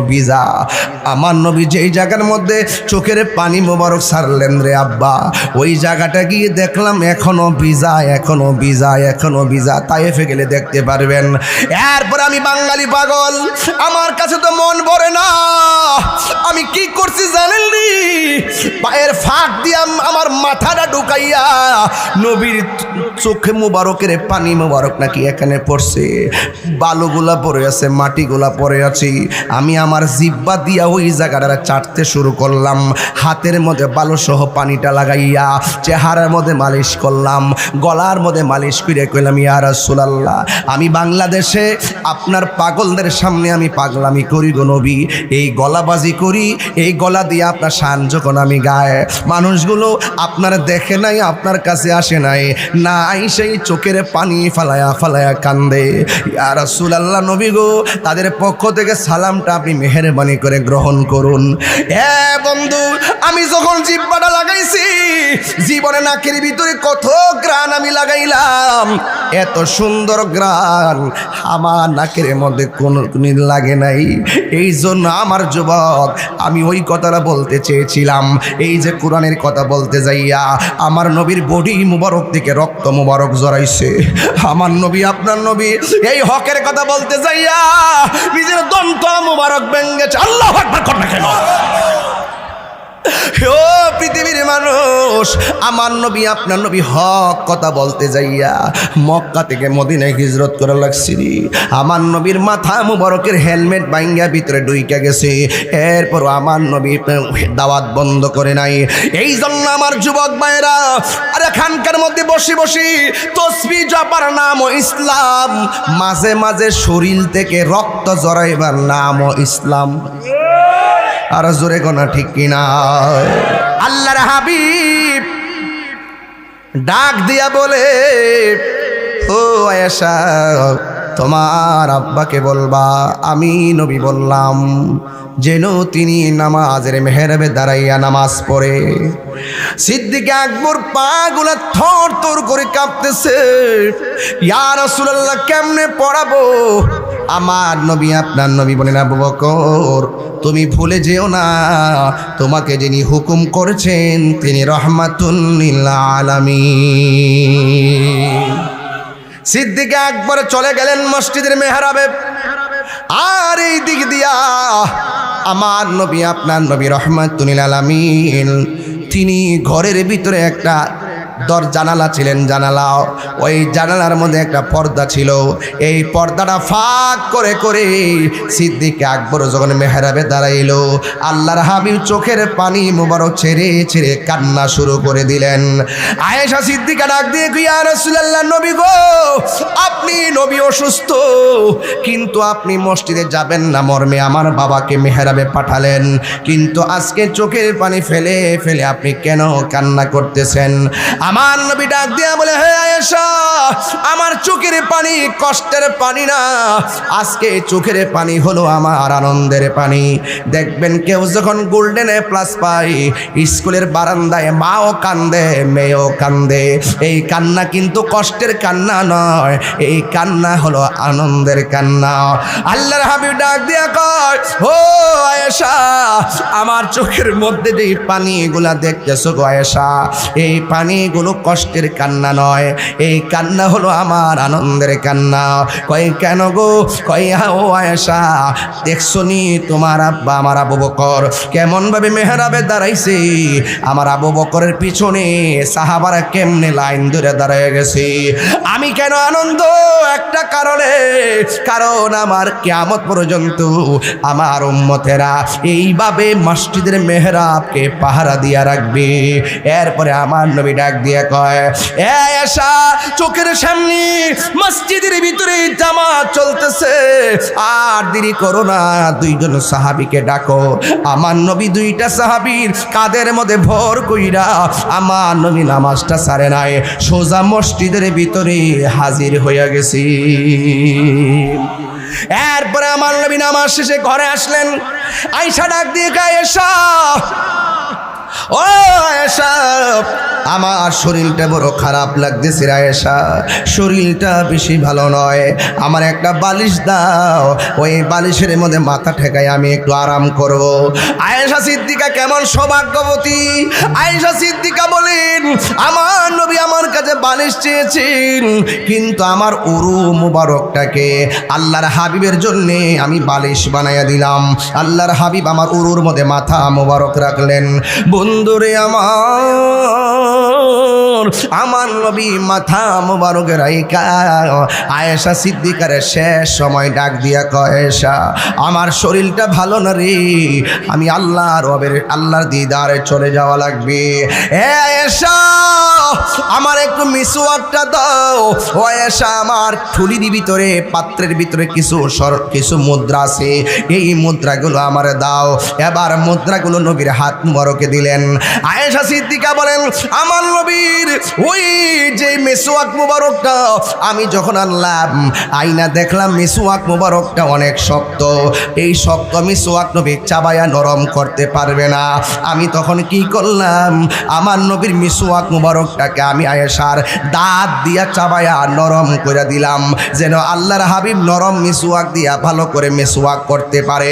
ভিজা। আমার নবী যেই জায়গার মধ্যে চোখের পানি মোবারক ছাড়লেন রে আব্বা, ওই জায়গাটা গিয়ে দেখলাম এখনো ভিজা, এখনো ভিজা, এখনো ভিজা। তায়েফে গেলে দেখতে পারবেন। এরপর আমি বাঙালি পাগল, আমার কাছে তো মন ভরে না। আমি কি করছি জানেন নি? পায়ের ফাঁক দিয়ে আমার মাথাটা ঢুকাইয়া নবীর চোখে মুবারকের পানি মুবারক নাকি এখানে পড়ছে, বালুগুলা পড়ে আছে, মাটিগুলা পড়ে আছে। আমি আমার জিব্বা দিয়া ওই জায়গাটা চাটতে শুরু করলাম। হাতের মধ্যে বালু সহ পানিটা লাগাইয়া চেহারার মধ্যে মালিশ করলাম, গলার মধ্যে মালিশ করে কইলাম, ইয়া রাসূলুল্লাহ, আমি বাংলাদেশে আপনার পাগলদের সামনে আমি পাগলামি করি গো নবী, এই গলাবাজি করি, এই গলা দিয়ে আপনার শান যখন আমি গায়ে, মানুষগুলো আপনার দেখে নাই, আপনার কাছে আসে নাই, নাই সেই চোখের পানি ফালায়া ফালায়া কান্দে। ইয়া রাসূলুল্লাহ, নবী গো, তাদের পক্ষ থেকে সালামটা আপনি মেহেরবানি করে গ্রহণ করুন। বন্ধু, আমি যখন জিহ্বাটা লাগাইছি, জীবনে নাকের ভিতরে কত গ্রান আমি লাগাইলাম, এত সুন্দর গ্রান আমার নাকের মধ্যে কোনো লাগে নাই। এই জন্য আমার যুবক, আমি ওই কথাটা বলতে চেয়েছিলাম, এই যে কোরআনের কথা বলতে যাইয়া আমার নবীর বডি মুবারক থেকে রক্ত মুবারক জড়াইছে। আমার নবী, আপনার নবী, এই হকের কথা বলতে যাইয়া নিজের দন্ত মুবারক ভেঙেছে। আল্লাহু আকবার কর না কেন? ও পৃথিবীর মানুষ, আমার নবী, আপনার নবী হক কথা বলতে যাইয়া মক্কা থেকে মদিনায় হিজরত করা লাগছিল। আমার নবীর মাথা মুবারকের হেলমেট ভাঙ্গা ভিতরে ঢুইকা গেছে। এরপর আমার নবী দাওয়াত বন্ধ করে নাই। এই জন্য আমার যুবক ভাইরা, আর এখানকার মধ্যে বসে বসে তসবিহ জপার নাম ইসলাম, মাঝে মাঝে শরীর থেকে রক্ত জড়াইবার নাম ইসলাম। আর জোরে কোনা ঠিক কিনা? আল্লাহর হাবিব ডাক দিয়া বলে, ও আয়েশা, তোমার আব্বাকে বলবা আমি নবী বললাম, যেন তিনি নামাজের মেহরাবে দাঁড়াইয়া নামাজ পড়ে। সিদ্দিক আকবর পাগুলা থর থর করে কাঁপতেছে। ইয়া রাসূলুল্লাহ, কেমনে পড়াবো? আমার নবী, আপনার নবী বলেন, আবু বকর, তুমি ভুলে যেও না, তোমাকে যিনি হুকুম করেছেন তিনি রহমাতুল লিল আলামিন। সিদ্দিক আকবর চলে গেলেন মসজিদের মেহরাবে। আর এই দিক দিয়া আমার নবী, আপনার নবী রহমাতুল লিল আলামিন, তিনি ঘরের ভিতরে একটা জানালা ছিলেন, জানালা, ওই জানালার মধ্যে একটা পর্দা ছিল। এই পর্দাটা ফাঁক করে করে সিদ্দিক আকবর যখন মেহরাবে দাঁড়াইলো, আল্লাহর হাবিব চোখের পানি মুবারক ছেড়ে ছেড়ে কান্না শুরু করে দিলেন। আয়েশা সিদ্দিকা ডাক দিয়ে, ইয়া রাসূলুল্লাহ, নবী গো, আপনি নবী অসুস্থ, কিন্তু আপনি মসজিদে যাবেন না মর্মে আমার বাবাকে মেহরাবে পাঠালেন, কিন্তু আজকে চোখের পানি ফেলে ফেলে আপনি কেন কান্না করতেছেন? আমার নবী ডাক দিয়া বলে, হে আয়েশা, আমার চোখের পানি কষ্টের পানি না, আজকে চোখের পানি হলো আমার আনন্দের পানি। দেখবেন কেউ যখন গোল্ডেন এ প্লাস পায়, স্কুলের বারান্দায় মাও কান্দে, মেয়েও কান্দে। এই কান্না কিন্তু কষ্টের কান্না নয়, এই কান্না হলো আনন্দের কান্না। আল্লাহর হাবিব ডাক দিয়া কয়, ও আয়েশা, আমার চোখের মধ্যে যে পানিগুলা দেখতেছো গো আয়েশা, এই পানিগুলো কষ্টের কান্না নয়, এই কান্না হলো আমার আনন্দের কান্না। কয় কেন গো? কয়, ও আয়েশা, দেখছো নি তোমার আব্বা আমার আবু বকর কেমন ভাবে মেহরাবে দাঁড়াইছে? আমার আবু বকরের পিছনে সাহাবারা কেমনে লাইন ধরে দাঁড়ায় গেছে। আমি কেন আনন্দ? একটা কারণে, কারণ আমার কিয়ামত পর্যন্ত আমার উম্মতেরা এইভাবে মসজিদের মেহরাবকে পাহারা দিয়া রাখবে। এরপরে আমার নবী ডাক দিয়া কয়, এ আয়েশা, চোখের সামনে মসজিদের ভিতরে জামাত চলতেছে, আর দেরি করো না, দুইজন সাহাবীকে ডাকো। আমার নবী দুইটা সাহাবীর কাদের মধ্যে ভর কইরা আমার নবী নামাজটা ছাড়ে নাই, সোজা মসজিদের ভিতরে হাজির হইয়া গেছি। এরপরে আমার নবী নামাজ শেষে ঘরে আসলেন। আয়েশা ডাক দিয়ে কয়, আয়েশা, ও আয়েশা, আমার শরীরটা বড় খারাপ লাগতেছে আয়েশা, শরীরটা বেশি ভালো নয়, আমার একটা বালিশ দাও, ওই বালিশের মধ্যে মাথা ঠেকাই আমি একটু আরাম করব। আয়েশা সিদ্দিকা কেমন সৌভাগ্যবতী! আয়েশা সিদ্দিকা বলেন, আমার নবী আমার কাছে বালিশ চেয়েছেন, কিন্তু আমার উরু মুবারকটাকে আল্লাহর হাবিবের জন্য আমি বালিশ বানাইয়া দিলাম। আল্লাহর হাবিব আমার উরুর মধ্যে মাথা মুবারক রাখলেন। বন্ধুরে আমার নবী মাথা মুবারক রাইকা আয়েশা সিদ্দিকার শেষ সময় ডাক দিয়া কয়, আয়েশা আমার শরীরটা ভালো না রে, আমি আল্লাহর দিদারে চলে যাওয়া লাগবে। হে আয়েশা, আমার একটু মিসওয়াকটা দাও। ও আয়েশা, আমার ঠুলির ভিতরে পাত্রের ভিতরে কিছু মুদ্রা আছে, এই মুদ্রাগুলো আমার দাও। এবার মুদ্রাগুলো নবীর হাত মুবারকে দিলেন। আয়েশা সিদ্দিকা বলেন, আমার নবীর ওই যে মিসওয়াক মুবারকটা আমি যখন আনলাম, আয়না দেখলাম মিসওয়াক মুবারকটা অনেক শক্ত, এই শক্ত মিসওয়াক নবী চাবায়া নরম করতে পারবে না। আমি তখন কি করলাম, আমার নবীর মিসওয়াক মুবারকটাকে আমি আয়েশার দাঁত দিয়া চাবায়া নরম করে দিলাম, যেন আল্লাহর হাবিব নরম মিসওয়াক দিয়া ভালো করে মিসওয়াক করতে পারে।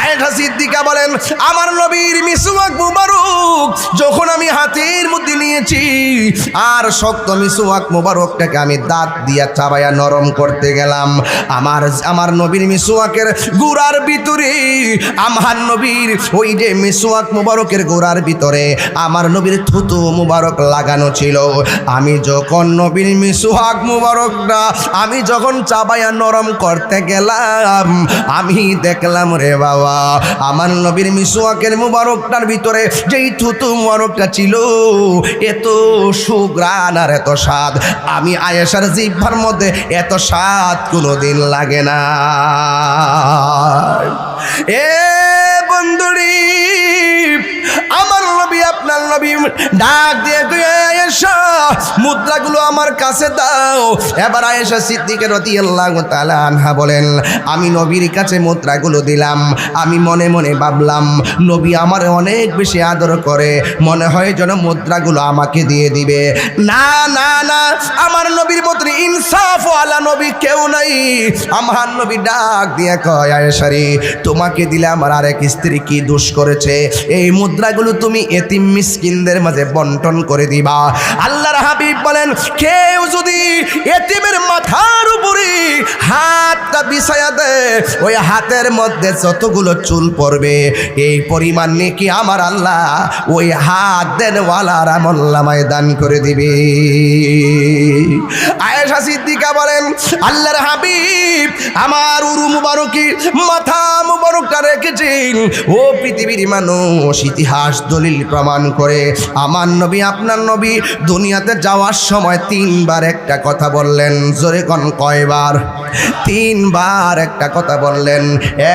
আয়েশা সিদ্দিকা বলেন, আমার নবীর মিসওয়াক মুবারক যখন আমি হাতের মধ্যে নিয়েছি, আর শক্ত মিসওয়াক মুবারকটাকে আমি দাঁত দিয়া চাবায়া নরম করতে গেলাম, আমার নবীর মিসওয়াকের গোড়ার ভিতরে, আমার নবীর ওই যে মিসওয়াক মুবারকের গোড়ার ভিতরে আমার নবীর থুতু মুবারক লাগানো ছিল। আমি যখন নবীর মিসওয়াক মুবারকটা আমি যখন চাবায়া নরম করতে গেলাম, আমি দেখলাম রে বাবা, আমার নবীর মিসওয়াকের মুবারকটার ভিতরে যেই থুতু মুবারকটা ছিল, এত সুঘ্রাণ আর এত স্বাদ, আমি আয়েশার জিহ্বার মধ্যে এত স্বাদ কোনোদিন লাগে না। এ বন্ধুরি, আমার নবী আপনার নবী ডাক দিয়ে আয়েশা মুদ্রাগুলো আমার কাছে দাও। এবার আয়েশা সিদ্দিকা রাদিয়াল্লাহু তাআলা আনহা বলেন, আমি নবীর কাছে মুদ্রাগুলো দিলাম, আমি মনে মনে ভাবলাম নবী আমার অনেক বেশি আদর করে, মনে হয় যেন মুদ্রাগুলো আমাকে দিয়ে দিবে। না না না, আমার নবীর মতো ইনসাফ ওয়ালা নবী কেউ নাই। আমার নবী ডাক দিয়ে কয়, আয়েশা রে, তোমাকে দিলে আমার আরেক স্ত্রী কি দোষ করেছে? এই মুদ্রাগুলো তুমি এতিম মিসকিনদের মাঝে বন্টন করে দিবা। আল্লাহর হাবিব বলেন, কেউ যদি এতিমের মাথার উপরে হাতটা বিছায়া দেয়, ওই হাতের মধ্যে যতগুলো চুল পড়বে এই পরিমাণ নেকি আমার আল্লাহ ওই হাত দেনওয়ালার আমলনামায় দান করে দিবে। আয়েশা সিদ্দিকা বলেন, আল্লাহর হাবিব আমার উরু মুবারকি মাথা মুবারকটা রেখেছেন। ও পৃথিবীর মানুষ, ইতিহাস দলিল প্রমাণ করে আমার নবী আপনার নবী দুনিয়াতে যাওয়ার সময় 3 বার একটা কথা বললেন। জোরে কোন কয়বার? 3 বার একটা কথা বললেন।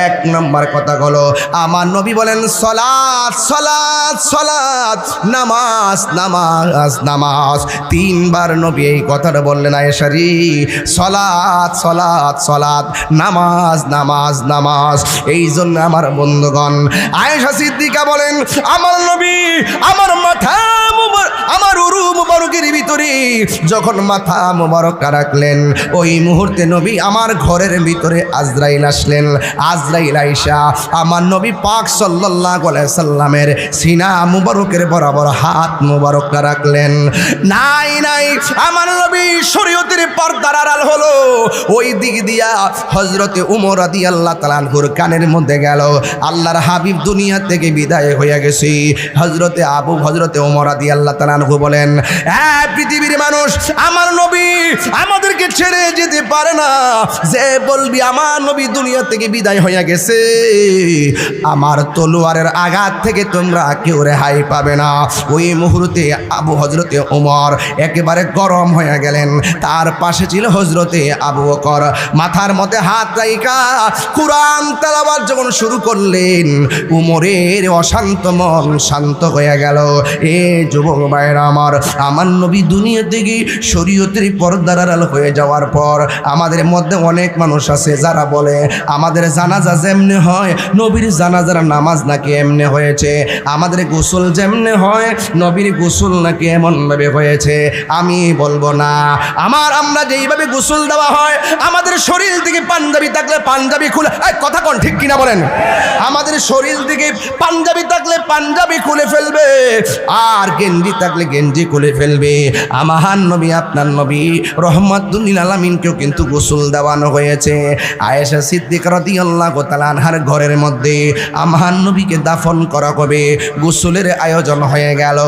1 নম্বর কথা হলো আমার নবী বলেন, সালাত সালাত সালাত, নামাজ নামাজ নামাজ। 3 বার নবী এই কথাটা বললেন, আয়েশা রে, সালাত সালাত সালাত, নামাজ নামাজ নামাজ। এই জন্য আমার বন্ধুগণ, আয়েশা সিদ্দিকা বলেন, আমার নবী আমার মাথা আমার উরু মুবারকের ভিতরে যখন মাথা মুবারকটা রাখলেন, ওই মুহূর্তে নবী আমার ঘরের ভিতরে আজরাইল আসলেন। আজরাইল আইসা আমার নবী পাক সাল্লাল্লাহু আলাইহি সাল্লামের সিনা মুবারকের বরাবর হাত মুবারকটা রাখলেন। নাই নাই, আমার নবী শরীয়তের পর্দার আড়াল হলো। ওই দিক দিয়া হযরতে উমর রাদিয়াল্লাহু তাআলা আনহুর কানের মধ্যে গেল, আল্লাহর হাবিব দুনিয়া থেকে বিদায় হয়ে গেছে। হযরতে উমর রাদিয়াল্লাহু তাআলা আনহু বলেন, হ্যাঁ পৃথিবীর মানুষ, আমার নবী আমাদেরকে ছেড়ে যেতে পারে না। যে বলবি আমার নবী দুনিয়া থেকে বিদায় হয়ে গেছে, আমার তলোয়ারের আঘাত থেকে তোমরা কেউ রেহাই পাবে না। ওই মুহূর্তে হযরতে উমর একেবারে গরম হয়ে গেলেন। তার পাশে ছিল হযরতে আবু বকর। মাথার মধ্যে হাত রাইখা কুরআন তেলাওয়াত যখন শুরু করলেন, উমরের অশান্ত মন শান্ত হয়ে গেল। এ যুবক ভাইরা আমার নবী দুনিয়া থেকে শরীয়তের পর্দার আড়াল হয়ে যাওয়ার পর আমাদের মধ্যে অনেক মানুষ আছে যারা বলে আমাদের জানাজা যেমনি হয় নবীর জানাজার নামাজ নাকি এমনি হয়েছে, আমাদের গোসল যেমনি হয় নবীর গোসল নাকি এমনভাবে হয়েছে। আমি বলবো না, আমরা যেইভাবে গোসল দেওয়া হয় আমাদের শরীর থেকে পাঞ্জাবি থাকলে পাঞ্জাবি খুলে, কথা কোন ঠিক কিনা বলেন, আমাদের শরীর থেকে পাঞ্জাবি থাকলে পাঞ্জাবি খুলে ফেলবে আর গেঞ্জি থাকলে গেঞ্জি খুলে ফেলবে। আমার নবী আপনার নবী রহমাতুল লিল আলামিনকেও কিন্তু গোসল দেওয়ানো হয়েছে। আয়েশা সিদ্দিকা রাদিয়াল্লাহু তাআলা আনহার ঘরের মধ্যে আমার নবীকে দাফন করা হবে। গোসলের আয়োজন হয়ে গেল।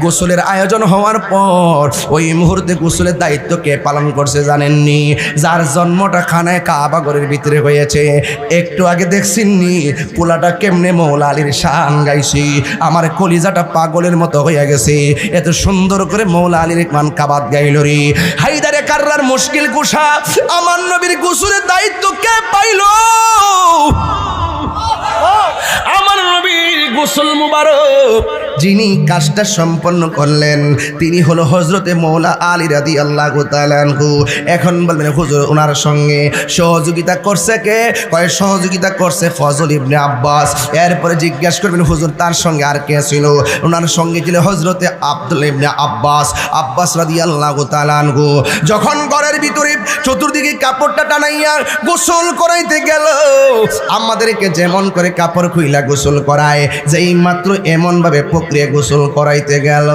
গোসলের আয়োজন হওয়ার পর ওই মুহূর্তে গোসলের দায়িত্ব কে পালন করছে জানেননি? যার জন্মটা খানায় কাবা ঘরের ভিতরে হয়েছে। একটু আগে দেখছেননি পোলাটা কেমনে মৌলা আলীর শান গাইছি, আমার কলিজাটা পাগলের মতো হয়ে গেছে। এত সুন্দর করে মৌলা আলীর মান কাবাত গাইল রে। হায়দারে কাররার মুশকিল কুশা আমার নবীর গোসলের দায়িত্ব কে পাইল? আমার নবীর গোসল মুবারক যিনি কাজটা সম্পন্ন করলেন তিনি হলো হযরতে মৌলা আলী রাদিয়াল্লাহু তাআলা আনহু। এখন বলবেন হুজুর ওনার সঙ্গে সহযোগিতা করছে কে? কয় সহযোগিতা করছে ফজল ইবনে আব্বাস। এরপরে জিজ্ঞেস করবেন হুজুর তার সঙ্গে আর কে ছিল? ওনার সঙ্গে ছিল হযরতে আব্দুল্লাহ ইবনে আব্বাস রাদিয়াল্লাহু তাআলা আনহু। যখন ঘরের ভিতরে চতুর্দিকে কাপড়টা টানাইয়া গোসল করাইতে গেল, আমাদেরকে যেমন করে কাপড় খুইলা গোসল করায় যেই মাত্র এমন ভাবে প্রক্রিয়া গোসল করাইতে গেল,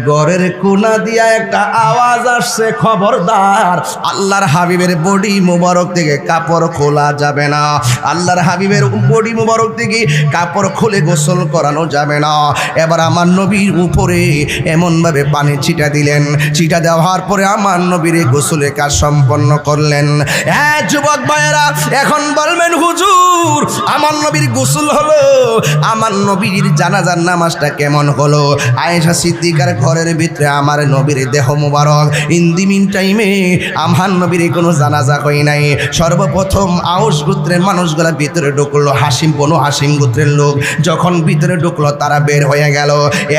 ঘরের কোনা দিয়া একটা আওয়াজ আসছে, খবরদার আল্লাহর হাবিবের বডি মুবারক থেকে কাপড় খোলা যাবে না, আল্লাহর হাবিবের বডি মুবারক থেকে কাপড় খুলে গোসল করানো যাবে না। এবার আমার নবীর উপরে এমন ভাবে পানি ছিটা দিলেন। ছিটা দেওয়ার পরে আমার নবীর গোসলের কাজ সম্পন্ন করলেন। হ্যাঁ যুবক ভাইয়েরা, এখন বলবেন হুজুর আমার নবীর গোসল হলো, আমার নবীর জানাজার নামাজটা কেমন হলো? আয়েশা সিদ্দিকার ঘরের ভিতরে আমার নবীর দেহ মুবারক ইন্দিমিন টাইমে আমার নবীর কোনো জানাজা হয় নাই। সর্বপ্রথম আউস গোত্রের মানুষগুলা ভিতরে ঢুকলো, বনু হাসিম গোত্রের লোক যখন ভিতরে ঢুকলো তারা বের হয়ে গেল।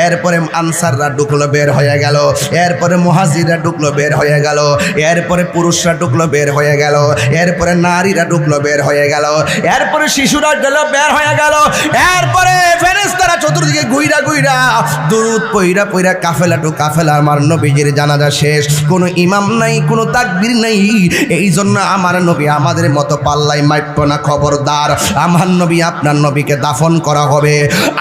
এরপরে আনসাররা ঢুকলো, বের হয়ে গেল। এরপরে মুহাজিররা ঢুকলো, বের হয়ে গেল। এরপরে পুরুষরা ঢুকলো, বের হয়ে গেল। এরপরে নারীরা ঢুকলো, বের হয়ে গেল। এরপরে শিশুরা গেল, বের হয়ে গেল। এরপরে ফেরেশতারা চতুর্দিকে গুইরা দুরূদ পইরা কাফেলা টু কাফেলা আমার নবীজির জানাজা শেষ। কোনো ইমাম নাই, কোনো তাকবীর নাই। এই জন্য আমার নবী আমাদের মতো পাল্লাই মাইপ না, খবরদার আমার নবী আপনার নবীকে দাফন করা হবে।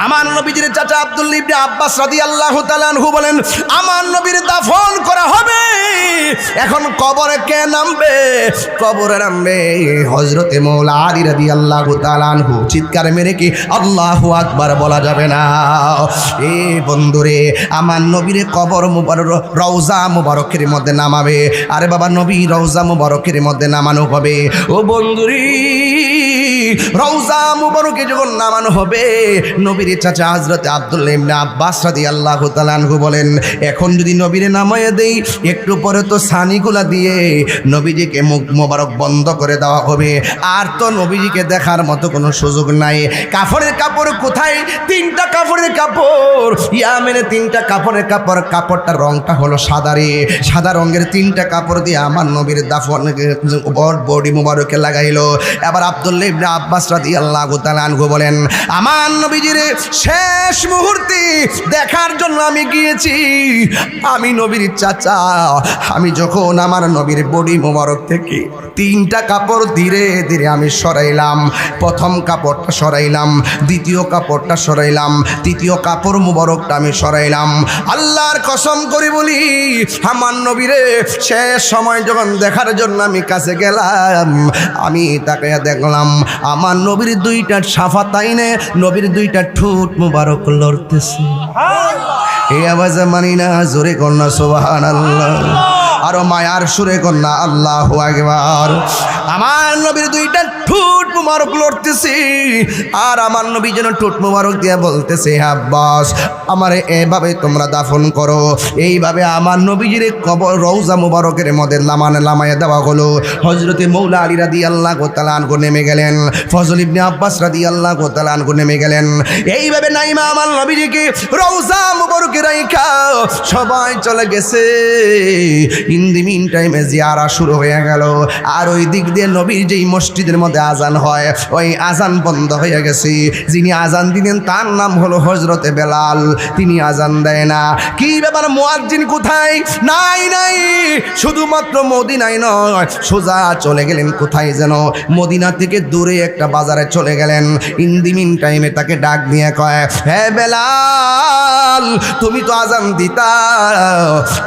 আমার নবীজির চাচা আব্দুল্লাহ ইবনে আব্বাস রাদিয়াল্লাহু তাআলা আনহু বলেন আমার নবীর দাফন করা হবে। এখন কবরে কে নামবে? কবরে নামবে হযরতে মৌলা আলী রাদিয়াল্লাহু তাআলা আনহু। চিৎকার মেরে কি আল্লাহু আকবার বলা যাবে না? এ বন্ধুরে, আমার নবীর কবর মুবারক রওজা মুবারকের মধ্যে নামাবে। আরে বাবা, নবী রওজা মুবারকের মধ্যে নামানো হবে। ও বন্ধুরি, রওজা মুবারকে যখন নামানো হবে, নবীর চাচা হযরত আব্দুল্লাহ ইবনে আব্বাস রাদিয়াল্লাহু তাআলা আনহু বলেন এখন যদি নবীরে নামায়ে দেই, একটু পরে তো ছানিগুলা দিয়ে নবীজিকে মুখ মোবারক বন্ধ করে দেওয়া হবে। আর তো নবীজিকে দেখার মতো কোনো সুযোগ নাই। কাফনের কাপড় কোথায়? তিনটা কাপড়ের কাপড়, ইয়ামেনে তিনটা কাপড়ের কাপড়। কাপড়টার রংটা হলো সাদা রে। সাদা রঙের তিনটা কাপড় দিয়ে আমার নবীর দাফন বডি মোবারকে লাগাইলো। এবার আব্দুল্লাহ ইবনে আব্বাস রাদিয়াল্লাহু তাআলা আনহু বলেন আমার নবীজির শেষ মুহূর্তে দেখার জন্য আমি গিয়েছি। আমি নবীর চাচা, আমি যখন আমার নবীর বডি মোবারক থেকে তিনটা কাপড় ধীরে ধীরে আমি সরাইলাম। প্রথম কাপড়টা সরাইলাম, দ্বিতীয় কাপড়টা সরাইলাম, তৃতীয় কাপড় মুবারকটা আমি সরাইলাম। আল্লাহর কসম করে বলি আমার নবীরে শেষ সময় যখন দেখার জন্য আমি কাছে গেলাম, আমি তাকে দেখলাম আমার নবীর দুইটা শাফাতাইনে, নবীর দুইটা ঠোঁট মুবারক লড়তেছে। এই আওয়াজে মানি না, জোরে কন্যা সুবহানাল্লাহ। আরো মায়ার সুরে কন্যা আল্লাহু আকবার। আমার নবীর দুইটা ঠোঁট মুবারক লড়তেছে, আর আমার নবী যেন ঠোঁট মুবারক দিয়ে বলতেছে, আব্বাস আমারে এভাবে তোমরা দাফন করো। এইভাবে আমার নবীজির কবর রওজা মুবারকের মধ্যে লামায় দেওয়া হলো। হযরতে মৌলা আলী রাদিয়াল্লাহু তাআলা আনহু নেমে গেলেন, ফজল ইবনে আব্বাস রাদিয়াল্লাহু তাআলা আনহু নেমে গেলেন। এইভাবে নাইমা আমার নবীজিকে রওজা মুবারকে রাইখা সবাই চলে গেছে। ইন দি মিন টাইমে জিয়ারা শুরু হয়ে গেল, আর ওই দিক দিয়ে নবীর যেই মসজিদের মধ্যে আজান হয় ওই আজান বন্ধ হয়ে গেছে। যিনি আজান দিলেন তার নাম হলো হযরতে বেলাল, তিনি আজান দেয় না। কি ব্যাপার, মুয়াজ্জিন কোথায়? নাই নাই, শুধুমাত্র মদিনায় নয়, সোজা চলে গেলেন কোথায় যেন, মদিনা থেকে দূরে একটা বাজারে চলে গেলেন। ইন দি মিন টাইমে তাকে ডাক দিয়ে কয়, হে বেলাল তুমি তো আজান দিতা,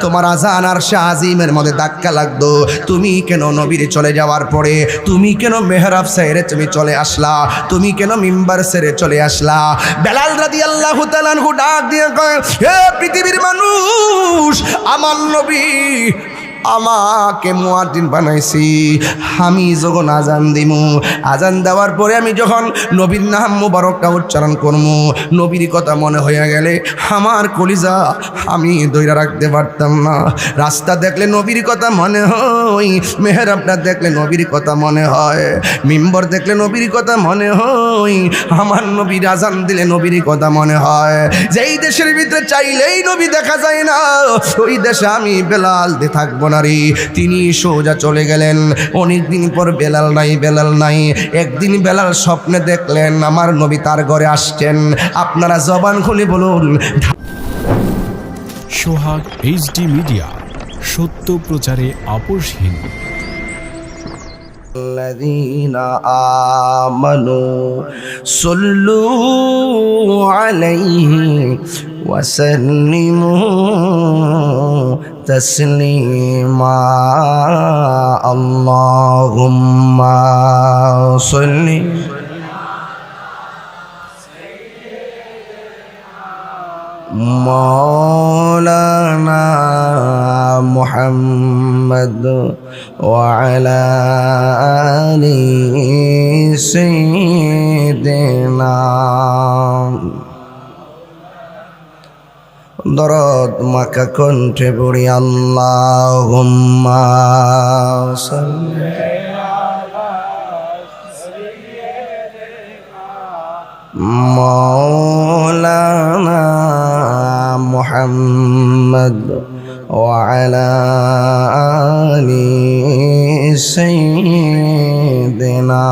তোমার আজান আর শাহজিমের মধ্যে ধাক্কা লাগতো, তুমি কেন নবীর চলে যাওয়ার পরে তুমি কেন মেহরাব ছেড়ে তুমি চলে আসলা, তুমি কেন মিম্বার ছেড়ে চলে আসলা? বেলাল রাদিয়াল্লাহু তাআলা আনহু ডাক দিয়ে কয়, হে পৃথিবীর মানুষ, আমার নবী আমাকে মুয়াজ্জিন বানাইছি, আমি যখন আজান দিমু, আজান দেওয়ার পরে আমি যখন নবীর নাম মুবারকটা উচ্চারণ করবো, নবীর কথা মনে হয়ে গেলে আমার কলিজা আমি ধইরা রাখতে পারতাম না। রাস্তা দেখলে নবীর কথা মনে হয়, মেহরাবটা দেখলে নবীর কথা মনে হয়, মিম্বর দেখলে নবীর কথা মনে হয়, আমার নবীর আজান দিলে নবীর কথা মনে হয়। যেই দেশের ভিতরে চাইলেই নবী দেখা যায় না, ওই দেশে আমি বেলাল দিয়ে থাকবো না রে। তিনি সোজা চলে গেলেন। অনেকদিন পর বেলাল নাই। একদিন বেলাল স্বপ্নে দেখলেন আমার নবী তার ঘরে আসছেন। আপনারা জবান খুলে বলুন। সোহাগ এইচডি মিডিয়া, সত্য প্রচারে আপোষহীন। الذين آمنوا صلوا عليه وسلموا تسليما اللهم صل مولانا محمد وعلى آل سيدنا দরদ মাকা কণ্ঠে পড়ি আল্লাহুম্মা সাল্লি مولانا محمد وعلى آل سيدنا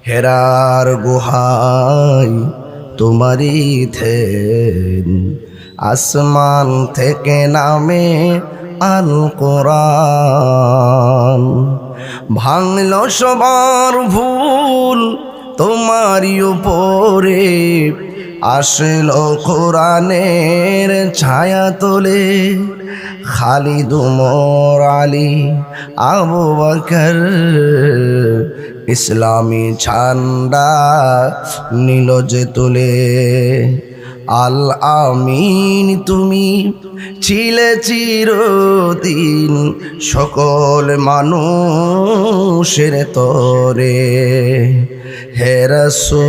হেরার গুহায় তোমারি থেন, আসমান থেকে নামে আল কোরআন, ভাঙল সবার ভুল তোমারই উপরে, আসলো কোরআনের ছায়া তোলে, খালিদ উমর আলী আবু বকর ইসলামী ঝান্ডা নীল যে তুলে। আল আমিন তুমি ছিলে চিরদিন সকল মানুষের তরে, হে রাসূল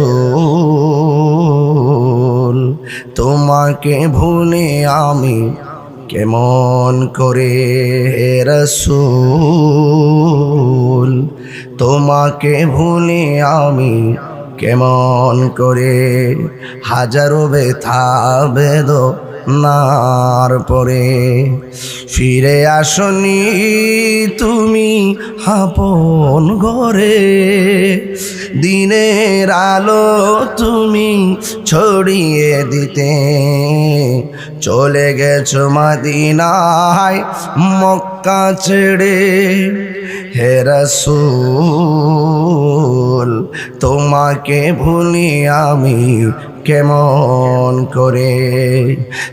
তোমাকে ভুলে আমি কেমন করে, হে রাসূল তোমাকে ভুলে আমি কেমন করে, হাজারো ব্যথা বেদনার পরে ফিরে আসনি তুমি আপন ঘরে, দিনের আলো তুমি ছড়িয়ে দিতে, চলে গেছো মদিনায় মক্কা ছেড়ে, হে রাসূল তোমাকে ভুলি আমি কেমন করে,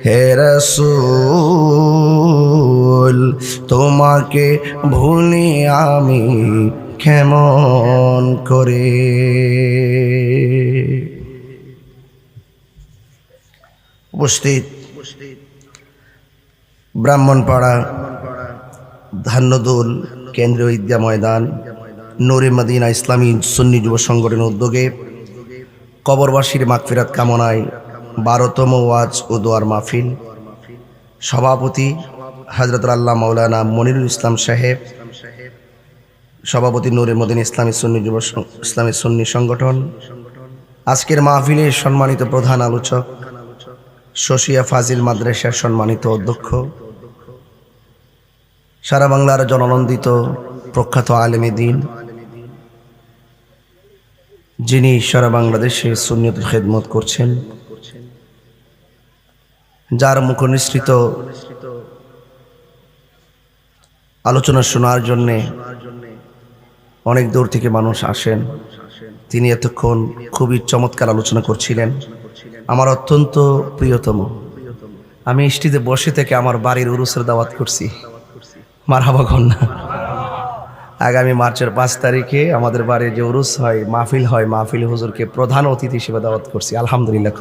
হে রাসূল তোমাকে ভুলি আমি কেমন করে। উপস্থিত ব্রাহ্মণপাড়া ধান্যদুল কেন্দ্রীয় ঈদগাহ ময়দান নূরে মদিনা ইসলামী সুন্নি যুব সংগঠনের উদ্যোগে কবরবাসীর মাগফিরাত কামনায় 12তম ওয়াজ ও দোয়ার মাহফিল, সভাপতি হযরত আল্লাহ মাওলানা মনিরুল ইসলাম সাহেব, সভাপতি নূরে মদিনা ইসলামী সুন্নি সংগঠন। আজকের মাহফিলের সম্মানিত প্রধান আলোচক, শশিয়া ফাজিল মাদ্রাসার সম্মানিত অধ্যক্ষ, সারা বাংলার জননন্দিত প্রখ্যাত আলেমে দ্বীন, যিনি সারা বাংলাদেশে সুন্নিয়তের খেদমত করছেন, যার মুখনিসৃত আলোচনা শোনার জন্যে অনেক দূর থেকে মানুষ আসেন। তিনি এতক্ষণ খুবই চমৎকার আলোচনা করছিলেন, আমার অত্যন্ত প্রিয়তম। আমি স্টেজে বসে থেকে আমার বাড়ির উরুসের দাওয়াত করছি, মারহাবা কন্যা। আগামী মার্চের 5 তারিখে আমাদের বাড়ির যে উরুস হয়, মাহফিল হয়, মাহফিল হুজুরকে প্রধান অতিথি হিসেবে দাওয়াত করছি। আলহামদুলিল্লাহ।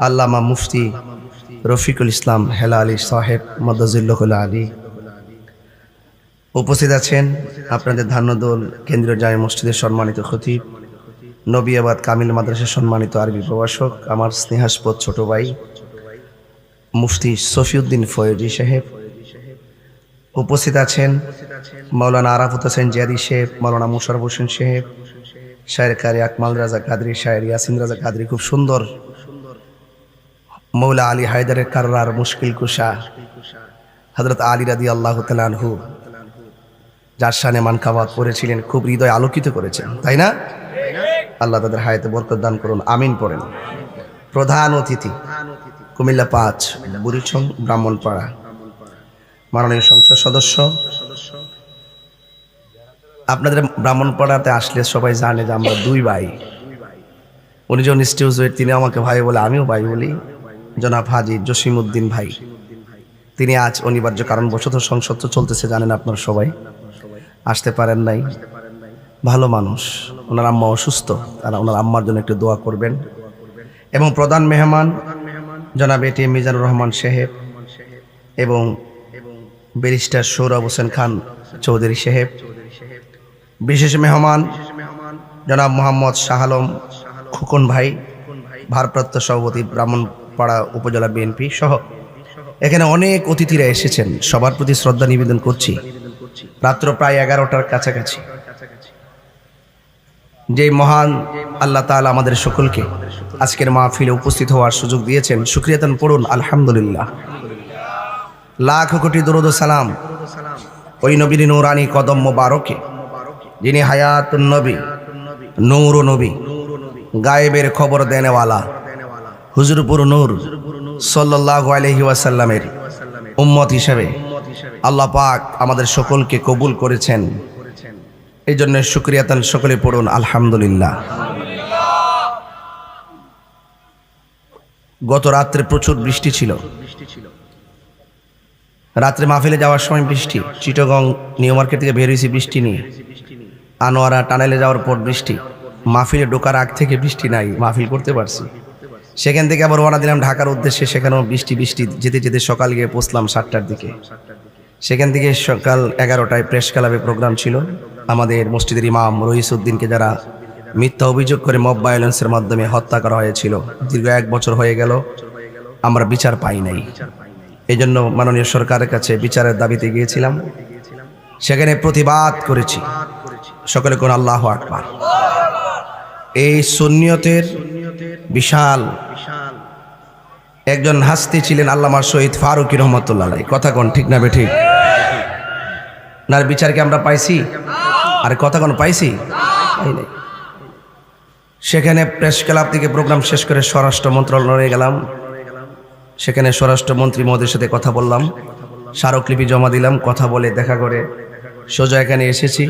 আল্লামা মুফতি রফিকুল ইসলাম হেলা আলী সাহেব মদ্দাজিল্লাহুল আলী উপস্থিত আছেন। আপনাদের ধান্যদোল কেন্দ্রীয় জামে মসজিদের সম্মানিত খতিব, নবিয়াবাদ কামিল মাদ্রাসার সম্মানিত আরবি প্রভাষক, আমার স্নেহাস্পদ ছোট ভাই মুফতি সফিউদ্দিন ফয়েজি সাহেব উপস্থিত আছেন। মাওলানা আরাফাত হোসেন জিয়াদি সাহেব, মাওলানা মুশাররফ হোসেন সাহেব, শায়ের কারি আকমাল রাজা কাদরি, শায়ের ইয়াসিন রাজা কাদরি, খুব সুন্দর। মৌলা আলী হায়দারের কাররার মুশকিল কুশা হযরত আলী রাদিয়াল্লাহু তাআলা আনহু, যার শানে মানকাবাত পড়েছিলেন, খুব হৃদয় আলোকিত করেছেন, তাই না? আল্লাহ তাদের হায়াতে বরকত দান করুন, আমিন পড়েন। প্রধান অতিথি কুমিল্লা 5 বুড়িচং ব্রাহ্মণপাড়া মাননীয় সংসদ সদস্য। আপনাদের ব্রাহ্মণপাড়াতে আসলে সবাই জানে যে আমরা 2 ভাই। উনি যখন স্টেজ হয়ে তিনি আমাকে ভাই বলে, আমিও ভাই বলি। জনাব হাজী জসিমউদ্দিন ভাই, তিনি আজ অনিবার্য কারণবশত সংসদ চলতেছে, জানেন আপনারা সবাই, আসতে পারেন নাই। ভালো মানুষ, ওনার আম্মা অসুস্থ, তারা ওনার আম্মার জন্য একটু দোয়া করবেন। এবং প্রধান মেহমান জনাব এটি মিজানুর রহমান সাহেব এবং ব্যারিস্টার সৌরভ হোসেন খান চৌধুরী সাহেব। বিশেষ মেহমান জনাব মোহাম্মদ শাহ আলম খোকন ভাই, ভারপ্রাপ্ত সভাপতি ব্রাহ্মণপাড়া উপজেলা বিএনপি সহ এখানে অনেক অতিথিরা এসেছেন। সবার প্রতি শ্রদ্ধা নিবেদন করছি। রাত্র প্রায় 11টার কাছাকাছি যে মহান আল্লাহ তাআলা আমাদের সকলকে আজকের মাহফিলে উপস্থিত হওয়ার সুযোগ দিয়েছেন, শুকরিয়াতান পড়ুন আলহামদুলিল্লাহ। লাখ কোটি দরুদ ও সালাম ওই নবীর নূরানি কদম মোবারকে, যিনি হায়াতুন নবী, নূর নবী, গায়েবের খবর দেনেওয়ালা, হুজুরপুর নূর সাল্লাল্লাহু আলাইহি ওয়াসাল্লামের উম্মত হিসেবে আল্লাহ পাক আমাদের সকলকে কবুল করেছেন। এই জন্য শুকরিয়াতান সকলে পড়ুন আলহামদুলিল্লাহ। গত রাত্রে প্রচুর বৃষ্টি ছিল। রাত্রে মাহফিলে যাওয়ার সময় বৃষ্টি, চিটাগং নিউ মার্কেট থেকে বের হয়েছি বৃষ্টি নিয়ে, আনোয়ারা টানেলে যাওয়ার পর বৃষ্টি, মাহফিলে ঢোকার আগ থেকে বৃষ্টি নাই, মাহফিল করতে পারছি। সেখান থেকে আবার রওনা দিলাম ঢাকার উদ্দেশ্যে, সেখানেও বৃষ্টি যেতে যেতে সকাল গিয়ে পৌঁছলাম 7টার দিকে। সেখান থেকে সকাল 11টায় প্রেস ক্লাবে প্রোগ্রাম ছিল। আমাদের মসজিদের ইমাম রইসউদ্দিনকে যারা মিথ্যা অভিযোগ করে মব ভায়োলেন্সের মাধ্যমে হত্যা করা হয়েছিল, দীর্ঘ 1 বছর হয়ে গেল, আমরা বিচার পাই নাই। এই জন্য মাননীয় সরকারের কাছে বিচারের দাবিতে গিয়েছিলাম, সেখানে প্রতিবাদ করেছি। সকলে কোন আল্লাহু আকবার। এই সুন্নিয়তের বিশাল একজন হাস্তি ছিলেন আল্লামা শহীদ ফারুকী রহমতুল্লাহ আলাইহি। কথা কোন ঠিক না বেঠিক? নার বিচারকে আমরা পাইছি? আর কথা কোন পাইছি? পাই নাই। সেখানে প্রেস ক্লাব থেকে প্রোগ্রাম শেষ করে স্বরাষ্ট্র মন্ত্রণালয়ে গেলাম। সেখানে স্বরাষ্ট্রমন্ত্রী মহোদয়ের সাথে কথা বললাম, স্মারকলিপি জমা দিলাম, কথা বলে দেখা করে সোজা এখানে এসেছি।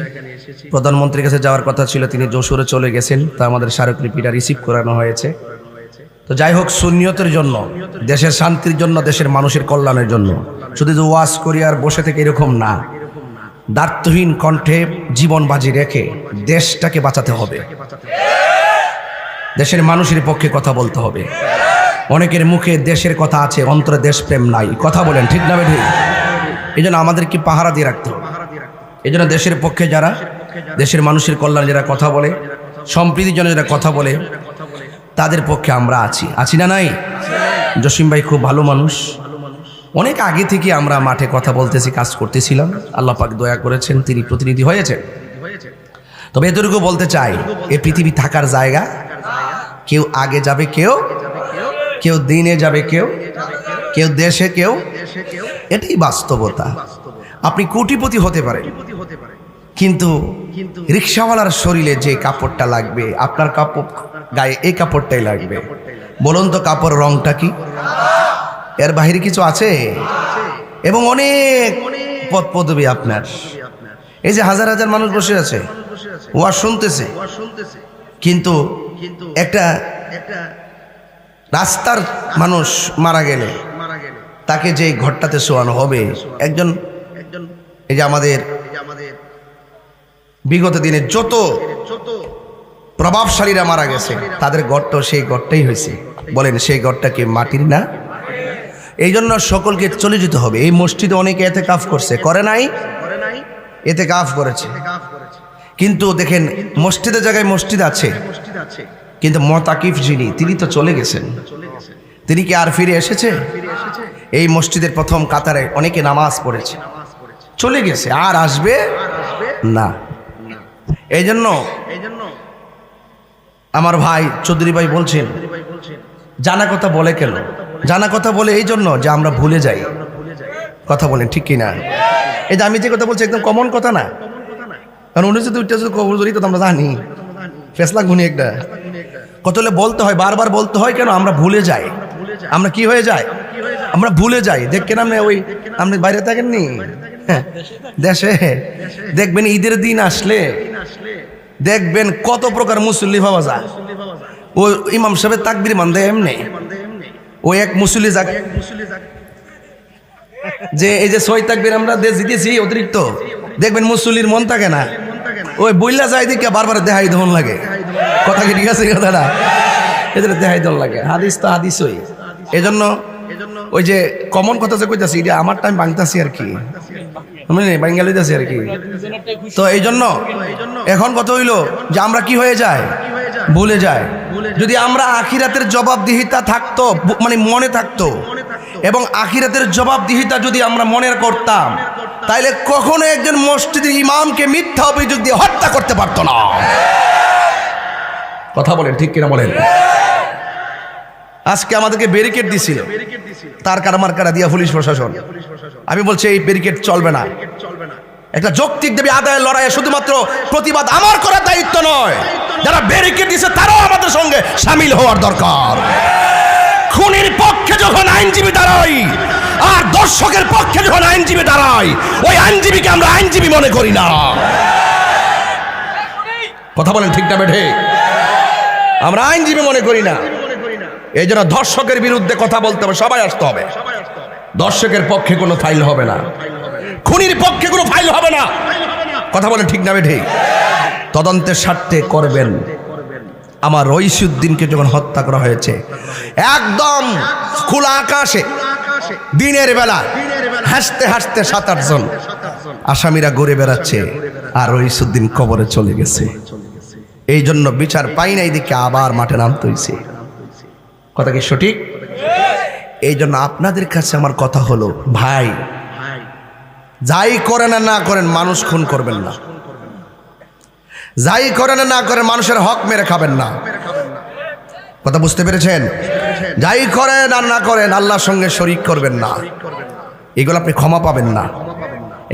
প্রধানমন্ত্রীর কাছে যাওয়ার কথা ছিল, তিনি যশোরে চলে গেছেন, তা আমাদের স্মারকলিপিটা রিসিভ করানো হয়েছে। তো যাই হোক, সুন্নিয়তের জন্য, দেশের শান্তির জন্য, দেশের মানুষের কল্যাণের জন্য শুধু যে ওয়াজ করি আর বসে থেকে এরকম না, দার্থহীন কণ্ঠে জীবন বাজি রেখে দেশটাকে বাঁচাতে হবে, দেশের মানুষের পক্ষে কথা বলতে হবে। অনেকের মুখে দেশের কথা আছে, অন্তরে দেশপ্রেম নাই। কথা বলেন ঠিক না ঠিক? এই জন্য আমাদের কি পাহারা দিয়ে রাখতে হবে। এই জন্য দেশের পক্ষে যারা, দেশের মানুষের কল্যাণে যারা কথা বলে, সম্প্রীতির জন্য যারা কথা বলে, তাদের পক্ষে আমরা আছি না নাই? জসিম ভাই খুব ভালো মানুষ। অনেক আগে থেকে আমরা মাঠে কথা বলতেছি, কাজ করতেছিলাম। আল্লাহ পাক দয়া করেছেন, তিনি প্রতিনিধি হয়েছেন। তবে এতটুকু বলতে চাই, এই পৃথিবী থাকার জায়গা, কেউ আগে যাবে, কেউ দিনে যাবে, কেউ দেশে, কেউ, এটাই বাস্তবতা। আপনি কোটিপতি হতে পারেন, কিন্তু রিক্সাওয়ালার শরীরে যে কাপড়টা লাগবে, আপনার কাপড় গায়ে এই কাপড়টাই লাগবে। বলুন তো কাপড় রংটা কি? এর বাহিরে কিছু আছে? এবং অনেক পদ পদবী আপনার। এই যে হাজার হাজার মানুষ বসে আছে, ওয়াজ শুনতেছে, কিন্তু একটা রাস্তার মানুষ মারা গেলে তাকে যে ঘরটাতে শোয়ানো হবে, একজন এই যে আমাদের বিগত দিনে যত প্রভাবশালীরা মারা গেছে, তাদের ঘরটা সেই ঘরটাই হয়েছে। বলেন সেই ঘরটা কি মাটির না? এই জন্য সকলকে চলে যেতে হবে। এই মসজিদে অনেকে এতে কাফ করছে, করে নাই? এতে কাফ করেছে, কিন্তু দেখেন মসজিদের জায়গায় মসজিদ আছে, কিন্তু মোতাকিফ যিনি, তিনি তো চলে গেছেন। তিনি কি আর ফিরে এসেছে? এই মসজিদের প্রথম কাতারে অনেকে নামাজ পড়েছে, চলে গেছে, আর আসবে না। এই জন্য আমার ভাই চৌধুরী ভাই বলছেন, জানা কথা বলে কেন? জানা কথা বলে এই জন্য যে আমরা ভুলে যাই। কথা বলেন ঠিক কিনা? এই যে আমি যে কথা বলছি একদম কমন কথা না, কারণ উনি যদি খবর ধরি তো আমরা জানি ফেসলা গুনি একটা কত হলে বলতে হয়, বারবার বলতে হয়। কেন? আমরা ভুলে যাই। আমরা কি হয়ে যায়? আমরা ভুলে যাই। দেখেন আপনি বাইরে থাকেননি, দেশে দেখবেন ঈদের দিন আসলে দেখবেন কত প্রকার মুসল্লি পাওয়া যায়। ও ইমাম সাহেবের তাকবীর মান দেয় এমনি, ওই এক মুসল্লি যাক যে এই যে 6 তাকবীর আমরা দিতেছি অতিরিক্ত, দেখবেন মুসল্লির মন থাকে না, ওই বইলা যায় দিকে বারবার দেহাই দহন লাগে। কথা কি ঠিক আছে? কথাটা এদের দেহাই দহন লাগে। হাদিস তো হাদিসই। এই জন্য ওই যে কমন কথা যে কইতাছি, এটা আমার টাইম ভাঙতাছি আর কি, বাঙ্গালি আছে আর কি। তো এই জন্য এখন কথা হইল যে আমরা কি হয়ে যায়? ভুলে যায়। যদি আমরা আখিরাতের জবাবদিহিতা থাকতো, মানে মনে থাকতো, এবং আখিরাতের জবাবদিহিতা যদি আমরা মনে করতাম, তাইলে কখনো একজন মসজিদের ইমামকে মিথ্যা অভিযোগ দিয়ে হত্যা করতে পারতো না। কথা বলেন ঠিক কিনা বলেন? আজকে আমাদেরকে ব্যারিকেড দিছিল, তার কারমার্কারা দিয়া পুলিশ প্রশাসন। আমি বলছি এই ব্যারিকেড চলবে না। একটা যৌক্তিক দাবি আদায়ের লড়াইয়ে শুধুমাত্র প্রতিবাদ আমার করার দায়িত্ব নয়, যারা ব্যারিকেড দিছে তারাও আমাদের সঙ্গে সামিল হওয়ার দরকার। খুনির পক্ষে যখন আইনজীবী দাঁড়াই, আর দর্শকের পক্ষে যখন আইনজীবী দাঁড়াই, ওই আইনজীবীকে আমরা আইনজীবী মনে করি না। কথা বলেন ঠিক না বেঠে? আমরা আইনজীবী মনে করি না। এই জন্য দর্শকের বিরুদ্ধে কথা বলতে হবে, সবাই আসতে হবে। দর্শকের পক্ষে কোনো ফাইল হবে না, খুনির পক্ষে কোনো ফাইল হবে না। কথা বলেন ঠিক না বেঠে? তদন্তের স্বার্থে করবেন। আমার রইসুদ্দিনকে যখন হত্যা করা হয়েছে, একদম খোলা আকাশে দিনের বেলা হাসতে হাসতে 7-8 জন আসামিরা ঘুরে বেড়াচ্ছে, আর রইসুদ্দিন কবরে চলে গেছে। এই জন্য বিচার পাই নাই দিকে আবার মাঠে নামতে হয়েছে। কথা কি সঠিক? এই জন্য আপনাদের কাছে আমার কথা হলো, ভাই যাই করেন না করেন মানুষ খুন করবেন না, যাই করেন না করেন মানুষের হক মেরে খাবেন না। কথা বুঝতে পেরেছেন? যাই করেন আর না করেন আল্লাহর সঙ্গে শরীক করবেন না। এগুলো আপনি ক্ষমা পাবেন না।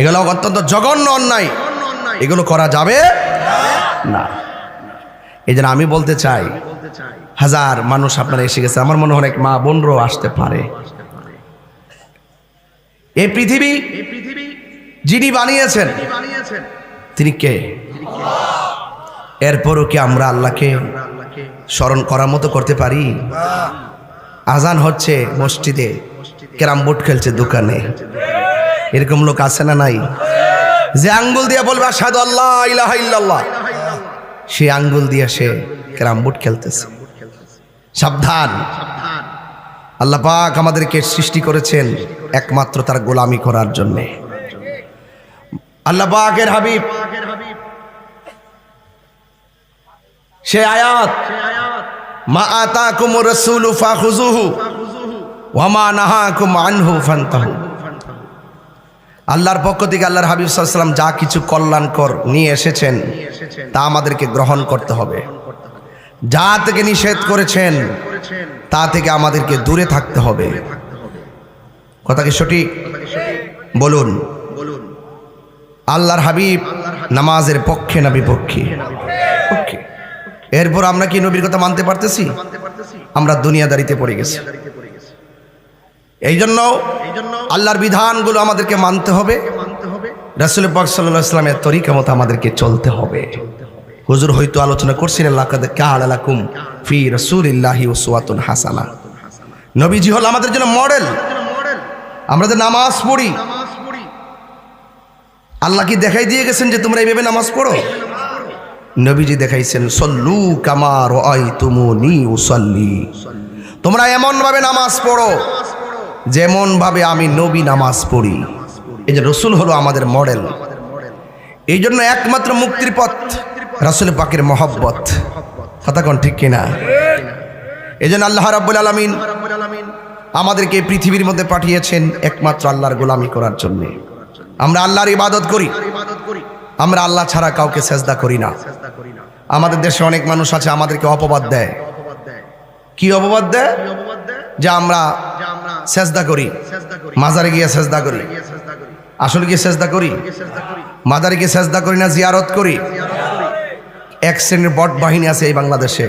এগুলো অত্যন্ত জঘন্য অন্যায়, এগুলো করা যাবে না। এই জন্য আমি বলতে চাই, হাজার মানুষ আপনারা এসে গেছে, আমার মনে হয় অনেক মা বোনরাও আসতে পারে। এই পৃথিবী যিনি বানিয়েছেন তিনি কে? এরপরও কি আমরা আল্লাহকে স্মরণ করার মতো করতে পারি? আজান হচ্ছে মসজিদে, ক্যারাম বোর্ড খেলছে দোকানে, এরকম লোক আছে না নাই? যে আঙ্গুল দিয়ে বলবে আশহাদু আল্লা ইলাহা ইল্লাল্লাহ, সে আঙ্গুল দিয়ে সে ক্যারাম বোর্ড খেলতেছে। সাবধান, আল্লাহ পাক আমাদেরকে সৃষ্টি করেছেন একমাত্র তার গোলামি করার জন্যে। আল্লাহ পাকের হাবিব সে আয়াত, মা আতাকুমুর রাসূলু ফাখুযুহু ওয়া মা নাহাকুম আনহু ফান্তাহু। আল্লাহর পক্ষ থেকে আল্লাহর হাবিব সাল্লাল্লাহু আলাইহি ওয়াসাল্লাম যা কিছু কল্যাণকর নিয়ে এসেছেন তা আমাদেরকে গ্রহণ করতে হবে। যা থেকে নিষেধ করেছেন তা থেকে আমাদেরকে দূরে থাকতে হবে। কথা কি সঠিক? বলুন। আল্লাহর হাবিব নামাজের পক্ষে না বিপক্ষে? পক্ষে। এরপর আমরা কি নবীর কথা মানতে পারতেছি? আমরা দুনিয়াদারিতে পড়ে গেছি। এই জন্য আল্লাহর বিধানগুলো আমাদেরকে মানতে হবে, রাসূল পাক সাল্লাল্লাহু আলাইহি ওয়াসাল্লামের তরিকা মতো আমাদেরকে চলতে হবে। হুজুর হয়তো আলোচনা করছিলেন লাকাদ কানা লাকুম ফি রাসূলিল্লাহি উসওয়াতুন হাসানা। নবীজি হল আমাদের জন্য মডেল। আমরা যে নামাজ পড়ি, আল্লাহ কি দেখাই দিয়ে গেছেন যে তোমরা এইভাবে নামাজ পড়ো? নবীজি দেখাইছেন সল্লু কামা রাআইতুমুনি উসাল্লি। তোমরা এমন ভাবে নামাজ পড়ো যেমন ভাবে আমি নবী নামাজ পড়ি। এই যে রাসূল হলো আমাদের মডেল। এই জন্য একমাত্র মুক্তির পথ রাসূল পাকের মহব্বত। কথা কোন ঠিক কিনা? এই জন্য আল্লাহ রাব্বুল আলামিন আমাদেরকে পৃথিবীর মধ্যে পাঠিয়েছেন একমাত্র আল্লাহর গোলামি করার জন্য। আমরা আল্লাহর ইবাদত করি, আমরা আল্লাহ ছাড়া কাউকে সেজদা করি না। আমাদের দেশে অনেক মানুষ আছে আমাদেরকে অপবাদ দেয়। কি অপবাদ দেয়? যে আমরা সেজদা করি, মাজারে গিয়ে সেজদা করি। আসলে কি সেজদা করি? মাজারে গিয়ে সেজদা করি না, জিয়ারত করি। এক শ্রেণীর বট বাহিনী আছে এই বাংলাদেশে,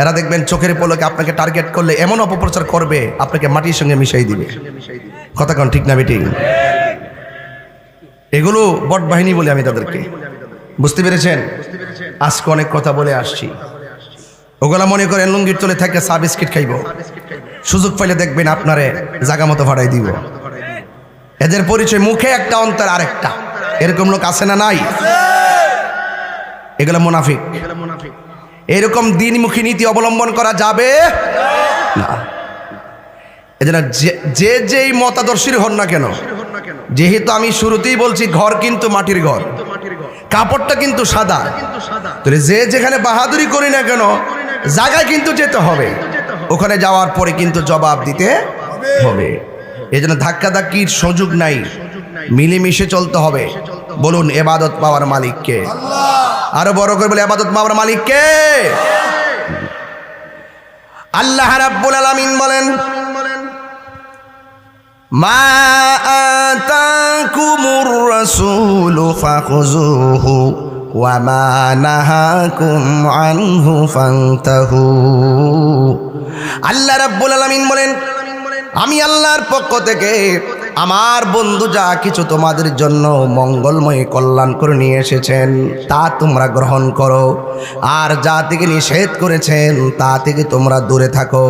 এরা দেখবেন চোখের পলকে আপনাকে টার্গেট করলে এমন অপপ্রচার করবে আপনাকে মাটির সঙ্গে মিশাই দিবে। কথা কোন ঠিক না বেটি? এগুলো বট বাহিনী বলে আমি তাদেরকে। বুঝতে পেরেছেন? আজকে অনেক কথা বলে আসছি। ওগুলা মনে করেন লুঙ্গির তলে থেকে চা বিস্কিট খাইব, সুযোগ পাইলে দেখবেন আপনারে জায়গা মতো ভাড়াই দিব। এদের পরিচয় মুখে একটা, অন্তর আরেকটা। এরকম লোক আছে না নাই? এগুলো মুনাফিক। এরকম দ্বীনমুখী নীতি অবলম্বন করা যাবে না। এজন্য যে যেই মতাদর্শীর হন না কেন, যেহেতু আমি শুরুতেই বলছি ঘর কিন্তু মাটির ঘর, কাপড়টা কিন্তু সাদা, তাহলে যে যেখানে বাহাদুরি করি না কেন জায়গায় কিন্তু যেতে হবে। ওখানে যাওয়ার পরে কিন্তু জবাব দিতে হবে। এই জন্য ধাক্কাধাক্কির সুযোগ নাই, মিলেমিশে চলতে হবে। বলুন ইবাদত পাওয়ার মালিক কে? আরো বড় করে বলে ইবাদত পাওয়ার মালিক কে? আল্লাহ রাব্বুল আলামিন বলেন, মা আতাকুমুর রাসূলু ফাখুযুহু ওয়া মা নাহাকুম আনহু ফান্তাহু। আল্লাহ রাব্বুল আলামিন বলেন, আমি আল্লাহর পক্ষ থেকে আমার বন্ধু যা কিছু তোমাদের জন্য মঙ্গলময় কল্যাণ করে নিয়ে এসেছেন তা তোমরা গ্রহণ করো, আর যা থেকে নিষেধ করেছেন তা থেকে তোমরা দূরে থাকো।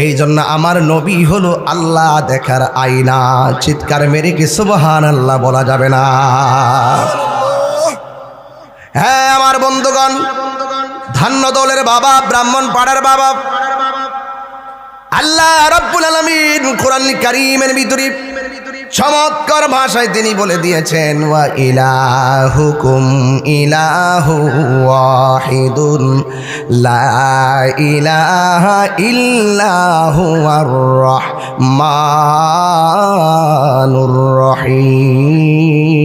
এই জন্য আমার নবী হলো আল্লাহ দেখার আয়না। চিৎকার মেরে কি সুবহানাল্লাহ বলা যাবে না? হ্যাঁ আমার বন্ধুগণ, ধান্য দলের বাবা, ব্রাহ্মণ পাড়ার বাবা, আল্লাহ রাব্বুল আলামিন কোরআন কারীমের ভিতরে চমৎকার ভাষায় তিনি বলে দিয়েছেন, ওয়া ইলাহুকুম ইলাহু ওয়াহিদুন লা ইলাহা ইল্লাহু আর রাহমানুর রহিম।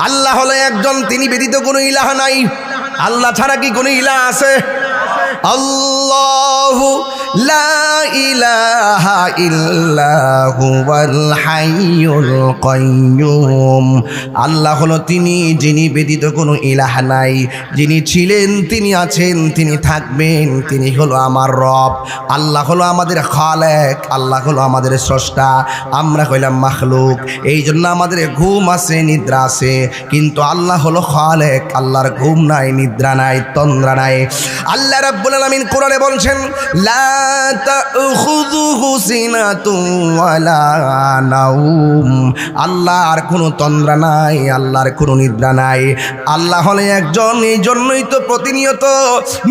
আল্লাহ হলো একজন, তিনি ব্যতীত কোনো ইলাহ নাই। আল্লাহ ছাড়া কি কোনো ইলাহ আছে? আল্লাহু লা ইলাহা ইল্লাহু ওয়াল হাইয়ুল কাইয়্যুম। আল্লাহ হলো তিনি, যিনি ব্যতীত কোনো ইলাহ নাই। যিনি ছিলেন, তিনি আছেন, তিনি থাকবেন, তিনি হলো আমার রব। আল্লাহ হলো আমাদের খালেক, আল্লাহ হলো আমাদের স্রষ্টা, আমরা হইলাম মাখলুক। এই জন্য আমাদের ঘুম আছে, নিদ্রা আছে, কিন্তু আল্লাহ হলো খালেক। আল্লাহর ঘুম নাই, নিদ্রা নাই, তন্দ্রা নাই। আল্লাহ রাব্বুল আলামিন কোরআনে বলছেন, লা তাখুযুহু সিনাতুন ওয়ালা নাওম। আল্লাহর কোনো তন্দ্রা নাই, আল্লাহর কোনো নিদ্রা নাই। আল্লাহ হলে একজন, এই জন্যই তো প্রতিনিয়ত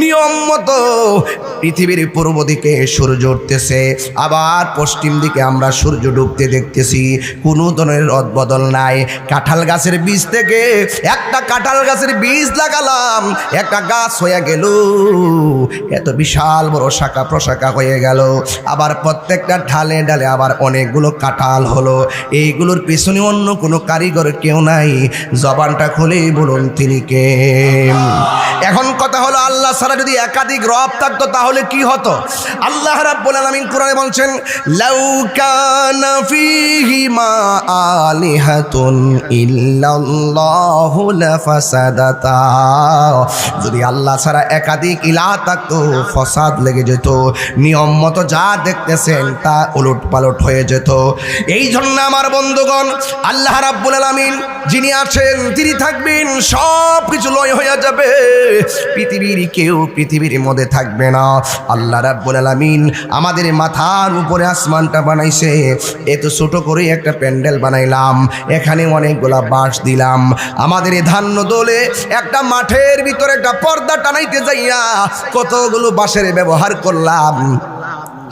নিয়ম মতো পৃথিবীর পূর্ব দিকে সূর্য উঠতেছে, আবার পশ্চিম দিকে আমরা সূর্য ডুবতে দেখতেছি। কোনো ধরনের রদবদল নাই। কাঁঠাল গাছের বীজ থেকে একটা কাঁঠাল গাছের বীজ লাগালাম, একটা গাছ হয়ে গেল, এত বিশাল বড় শাখা প্রশাখা হয়ে গেল। আবার প্রত্যেকটা ঢালে ঢালে আবার অনেকগুলো কাঁঠাল হলো। এইগুলোর পিছনে অন্য কোনো কারিগর কেউ নাই। জবানটা খুলেই বলুন তিনি কে? এখন কথা হলো, আল্লাহ ছাড়া যদি একাধিক রব থাকতো তাহলে কি হতো? আল্লাহ রাব্বুল আলামিন কোরআনে বলছেন, লাউ কানা ফীহিমা আলিহাতুন ইল্লাল্লাহু লাফাসাদাতা। যদি আল্লাহ ছাড়া একাধিক ইলাহ থাকতো, ফসাদ লেগে যেত, নিয়ম মতো যা দেখতেছেন তা উলট পালট হয়ে যেত। এই জন্য আমার বন্ধুগণ, আল্লাহ রাব্বুল আলামিন যিনি আছেন তিনি থাকবেন, সব কিছু লয় হয়ে যাবে, পৃথিবীর কেউ পৃথিবীর মধ্যে থাকবে না। আল্লাহ রাব্বুল আলামিন আমাদের মাথার উপরে আসমানটা বানাইছে, এত ছোট করে একটা প্যান্ডেল বানাইলাম, এখানে অনেকগুলা বাঁশ দিলাম। আমাদের এই ধান্য দোলে একটা মাঠের ভিতরে একটা পর্দা টানাইতে যাইয়া কতগুলো বাঁশের ব্যবহার করলাম,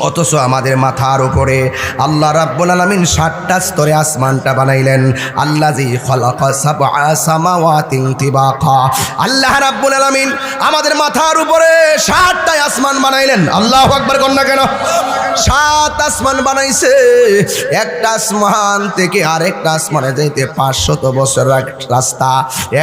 অথচ আমাদের মাথার উপরে আল্লাহ রাব্বুল আলামিন 7টা স্তরে আসমানটা বানাইলেন। আল্লাযী খালাকা সাবআ সামাওয়াতিন তিবাকা। আল্লাহ রাব্বুল আলামিন আমাদের মাথার উপরে 7টা আসমান বানাইলেন। আল্লাহু আকবার কোন না কেন? 7 আসমান বানাইছে। একটা আসমান থেকে আরেকটা আসমানে যাইতে 500 বছর রাস্তা।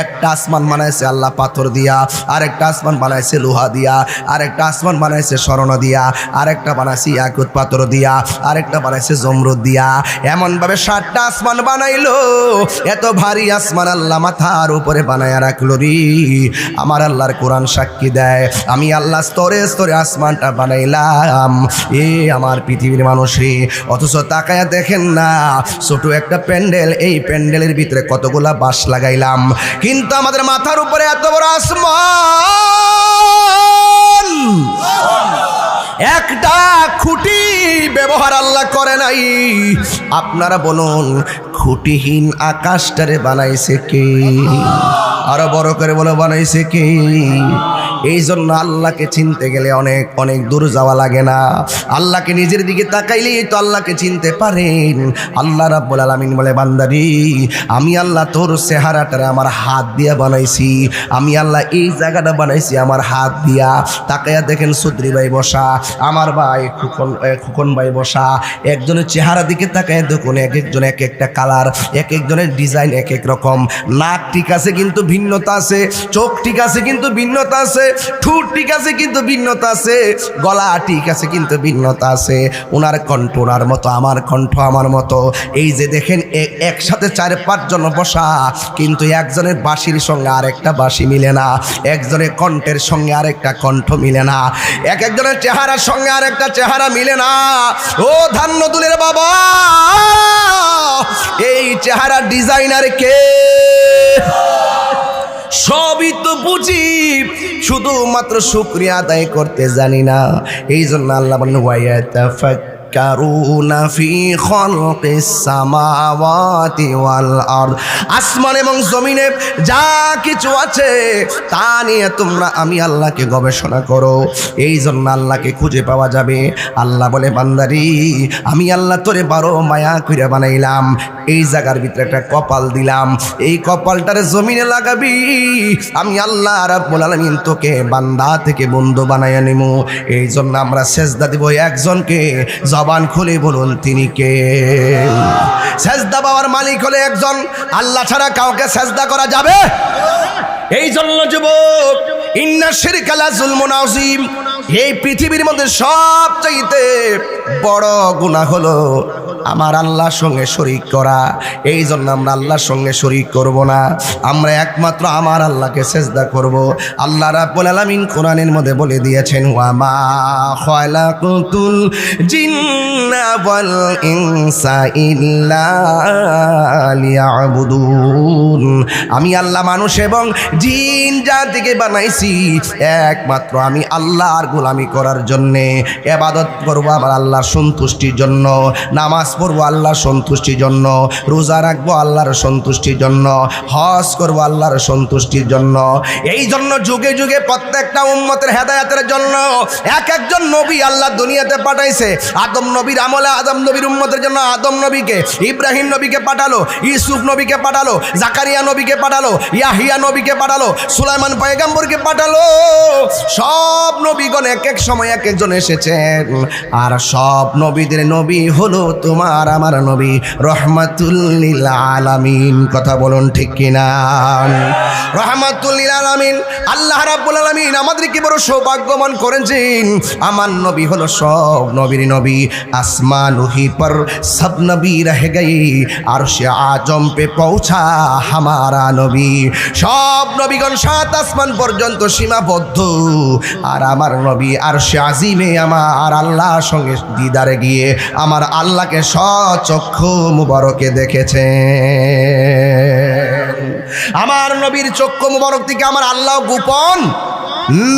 একটা আসমান বানাইছে আল্লাহ পাথর দিয়া, আরেকটা আসমান বানাইছে লোহা দিয়া, আরেকটা আসমান বানাইছে স্বর্ণ দিয়া, আরেকটা বানাইছে ইয়াকুত পাথর দিয়া, আরেকটা বানাইছে জমরুদ দিয়া। এমন ভাবে 7টা আসমান বানাইলো। এত ভারী আসমান আল্লাহ মাথার উপরে বানায়া রাখলো রে। আমার আল্লাহর কোরআন সাক্ষী দেয়, আমি আল্লাহ স্তরে স্তরে আসমানটা বানাইলাম। আমার পৃথিবীর মানুষই, অথচ তাকায়া দেখেন না, ছোট একটা প্যান্ডেল, এই প্যান্ডেলের ভিতরে কতগুলা বাঁশ লাগাইলাম, কিন্তু আমাদের মাথার উপরে এত বড় আসমান, একটা খুঁটি ব্যবহার আল্লাহ করে নাই। আপনারা বলুন, খুঁটিহীন আকাশটারে বানাইছে কে? আরো বড় করে বলো, বানাইছে কে? এই জন্য আল্লাহকে চিনতে গেলে অনেক অনেক দূর যাওয়া লাগে না। আল্লাহকে নিজের দিকে তাকাইলেই তো আল্লাহকে চিনতে পারেন। আল্লাহ রাব্বুল আলামিন বলে, বান্দারি আমি আল্লাহ তোর চেহারাটারে আমার হাত দিয়া বানাইছি, আমি আল্লাহ এই জায়গাটা বানাইছি আমার হাত দিয়া। তাকাইয়া দেখেন চৌধুরী ভাই বসা, আমার ভাই খুকন ভাই বসা, একজনের চেহারা দিকে তাকাইয়া দেখুন, এক একজন এক একটা কালার, এক একজনের ডিজাইন এক এক রকম। নাক ঠিক আছে কিন্তু ভিন্নতা আছে, চোখ ঠিক আছে কিন্তু ভিন্নতা আছে, ঠোঁট ঠিক আছে কিন্তু ভিন্নতা আছে, গলা ঠিক আছে কিন্তু ভিন্নতা আছে। ওনার কণ্ঠ ওনার মতো, আমার কণ্ঠ আমার মতো। এই যে দেখেন একসাথে 4-5 জন বসা, কিন্তু একজনের বাঁশির সঙ্গে আরেকটা বাঁশি মিলে না, একজনের কণ্ঠের সঙ্গে আরেকটা কণ্ঠ মিলে না, এক একজনের চেহারার সঙ্গে আরেকটা চেহারা মিলে না। ও ধান্যদুলের বাবা, এই চেহারা ডিজাইনার কে? সবই তো বুঝি, শুধুমাত্র শুকরিয়া আদায় করতে জানি না। এই জন্য আল্লাহ বলেন, ওয়ায়াতাফাক্কারুনা ফি খালকিস সামাওয়াতি ওয়াল আরদ। আসমান এবং জমিনে যা কিছু আছে তা নিয়ে তোমরা আমি আল্লাহকে গবেষণা করো। এই জন্য আল্লাহকে খুঁজে পাওয়া যাবে। আল্লাহ বলে, বান্দারি আমি আল্লাহ তোরে 12 মায়া কইরা বানাইলাম, এই জায়গার ভিতরে একটা কপাল দিলাম, এই কপালটারে জমিনে লাগাবি, আমি আল্লাহ রাব্বুল আলামিন তোকে বান্দা থেকে বন্ধু বানাইয়া নিব। এই জন্য আমরা সেজদা দিব একজনকে। জবান খুলে বলুন তিনি কে? সেজদা পাওয়ার মালিক হলে একজন, আল্লাহ ছাড়া কাউকে সেজদা করা যাবে? এই জন্য যুবক, ইন্না শিরকা লা যুলমুন আযীম, এই পৃথিবীর মধ্যে সবচাইতে বড় গুনাহ হলো আমার আল্লাহর সঙ্গে শরীক করা। এই জন্য আমরা আল্লাহর সঙ্গে শরীক করব না, আমরা একমাত্র আমার আল্লাহকে সেজদা করব। আল্লাহ রাব্বুল আলামিন কোরআনের মধ্যে বলে দিয়েছেন, ওয়া মা খালাকুতুল জিন্না ওয়াল ইনসা ইল্লা লিয়াবুদুন। আমি আল্লাহ মানুষ এবং জিন জাতিকে বানাইছি একমাত্র আমি আল্লাহর গোলামি করার জন্যে। ইবাদত করব আমার আল্লাহর সন্তুষ্টির জন্য, নামাজ পড়বো আল্লাহর সন্তুষ্টির জন্য, রোজা রাখবো আল্লাহর সন্তুষ্টির জন্য, হজ করবো আল্লাহর সন্তুষ্টির জন্য। এই জন্য যুগে যুগে প্রত্যেকটা উম্মতের হেদায়েতের জন্য এক একজন নবী আল্লাহ দুনিয়াতে পাঠাইছে। আদম নবীর আমলে আদম নবীর উম্মতের জন্য আদম নবীকে, ইব্রাহিম নবীকে পাঠালো, ইউসুফ নবীকে পাঠালো, জাকারিয়া নবীকে পাঠালো, ইয়াহিয়া নবীকে পাঠালো, সুলাইমান পয়গম্বরকে পাঠালো। সব নবীগণ এক এক সময় এক একজন এসেছেন, আর সব নবীদের নবী হলো তোমার আমার নবী রহমাতুল লিল আলামিন। কথা বলুন ঠিক কিনা? রহমাতুল লিল আলামিন আল্লাহ রাব্বুল আলামিন আমাদেরকে বড় সৌভাগ্যবান করেছেন। আমার নবী হলো সব নবীর নবী। আসমান ওহি পর সব নবী রহ গয়ে, আরশে আজম পে পৌঁছা হামারা নবী। সব নবীগণ সাত আসমান পর্যন্ত সীমাবদ্ধ, আর আমার নবী আরশে আজিমে আমার আল্লাহর সঙ্গে দিদারে গিয়ে আমার আল্লাহকে সচক্ষু মুবারকে দেখেছেন। আমার নবীর চক্ষু মুবারক থেকে আমার আল্লাহ গোপন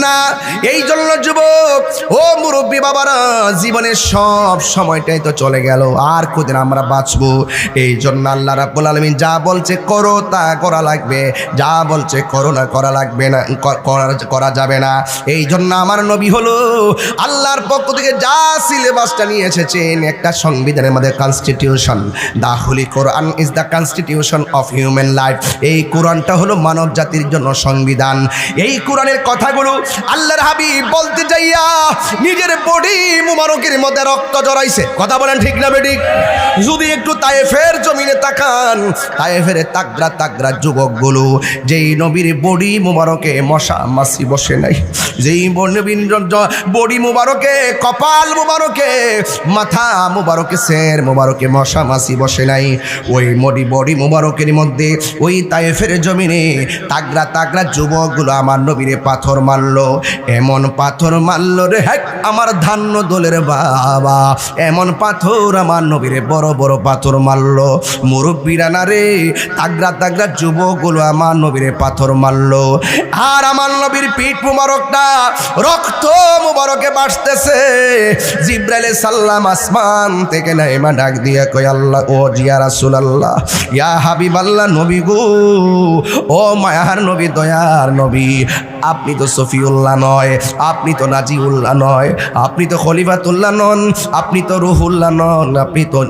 না। এই জন্য যুবক ও মুরব্বী বাবারা, জীবনের সব সময়টাই তো চলে গেল, আর কদিন আমরা বাঁচবো। এই জন্য আল্লাহ রাব্বুল আলামিন যা বলছে করো তা করা লাগবে, যা বলছে করো না করা লাগবে না, করা যাবে না। এই জন্য আমার নবী হলো আল্লাহর পক্ষ থেকে যা সিলেবাসটা নিয়ে এসেছেন, একটা সংবিধানের মধ্যে constitution, the holy Quran is the constitution of human life. এই কোরআনটা হলো মানব জাতির জন্য সংবিধান। এই কোরআনের কথাগুলো আল্লাহর হাবিব বলতে যাইয়া নিজের বডি মুবারকের মধ্যে রক্ত জড়াইছে। কথা বলেন ঠিক না বেঠিক? যদি একটু তায়েফের জমিনে তাকান, তায়েফের তাগড়া তাগড়া যুবকগুলো, যেই নবীর বডি মুবারকে মশা মাছি বসে নাই, যেই নবীর বডি মুবারকে, কপাল মুবারকে, মাথা মুবারকে, সের মুবারকে মশা মাছি বসে নাই, ওই বডি মুবারকের মধ্যে ওই তায়েফের জমিনে তাগড়া তাগড়া যুবকগুলো আমার নবীরে পাথর মারলো। এমন পাথর মারলো রে হ্যাঁ আমার ধান্য দোলের বাবা, এমন পাথর আমার নবীরে বড় বড় পাথর মারলো। মুরব্বীরা না রে, তাগড়া তাগড়া যুবকগুলো আমার নবীরে পাথর মারলো। আর আমার নবীর পিঠ মুবারকটা রক্ত মুবারকে বাসতেছে। জিব্রাইল সাল্লাম আসমান থেকে নাইমা ডাক দিয়ে কই, আল্লাহ ও জিয়া রাসূলুল্লাহ, ইয়া হাবিবাল্লাহ, নবী গো, ও মায়ার নবী, দয়ার নবী, আপনি তো সফিউল্লাহ নয়, আপনি তো নাজিউল্লাহ নয়, আপনি তো খলিফাতুল্লাহ নন, আপনি তো রুহুল্লাহ নন, আপনি তো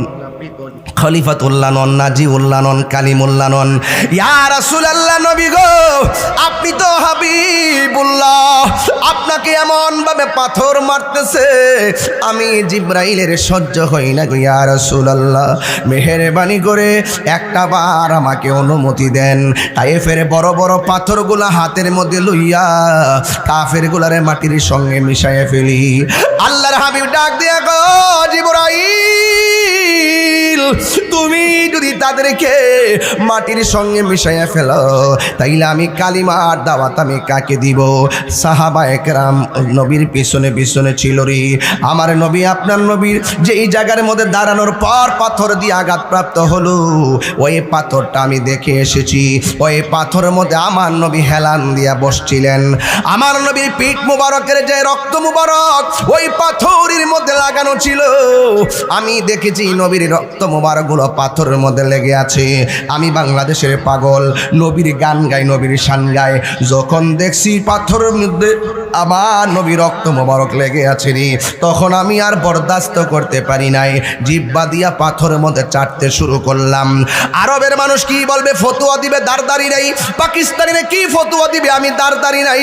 খলিফাতুল্লাহ নন, নাজিউল্লাহ নন, কালিমুল্লাহ নন। ইয়া রাসূলুল্লাহ, নবী গো, আপনি তো হাবিবুল্লাহ, আপনাকে এমন ভাবে পাথর মারতেছে আমি জিব্রাইলের সহ্য হই না গো। ইয়া রাসূলুল্লাহ, মেহেরবানি করে একটা বার আমাকে অনুমতি দেন, তায়েফের বড় বড় পাথরগুলা হাতের মধ্যে লইয়া কাফেরগুলারে মাটির সঙ্গে মিশাইয়া ফেলি। আল্লাহর হাবিব ডাক দিয়া গো, জিবরাইল, তুমি যদি তাদেরকে মাটির সঙ্গে মিশাইয়া ফেলো, তাইলে আমি কালিমার দাওয়াত আমি কাকে দিব? সাহাবায়ে কেরাম নবীর পিছনে পিছনে ছিল রে। আমার নবী, আপনার নবীর যেই জায়গার মধ্যে দাঁড়ানোর পর পাথর দিয়ে আঘাতপ্রাপ্ত হলো, ওই পাথরটা আমি দেখে এসেছি। ওই পাথরের মধ্যে আমার নবী হেলান দিয়া বসছিলেন। আমার নবীর পিঠ মুবারকের যে রক্ত মুবারক ওই পাথরের মধ্যে লাগানো ছিল, আমি দেখেছি নবীর রক্ত মুবারকগুলো পাথরের মধ্যে লেগে আছে। আমি বাংলাদেশের পাগল, নবীর গান গাই, নবীর শান গাই, যখন দেখছি পাথরের মধ্যে আমার নবীর রক্ত মুবারক লেগে আছে রে, তখন আমি আর বরদাস্ত করতে পারি নাই, জিহ্বা দিয়া পাথরের মধ্যে চাটতে শুরু করলাম। আরবের মানুষ কি বলবে? ফতুয়া দিবে, দাঁড়দারি নাই। পাকিস্তানিরা কি ফতুয়া দিবে? আমি দাঁড়দারি নাই।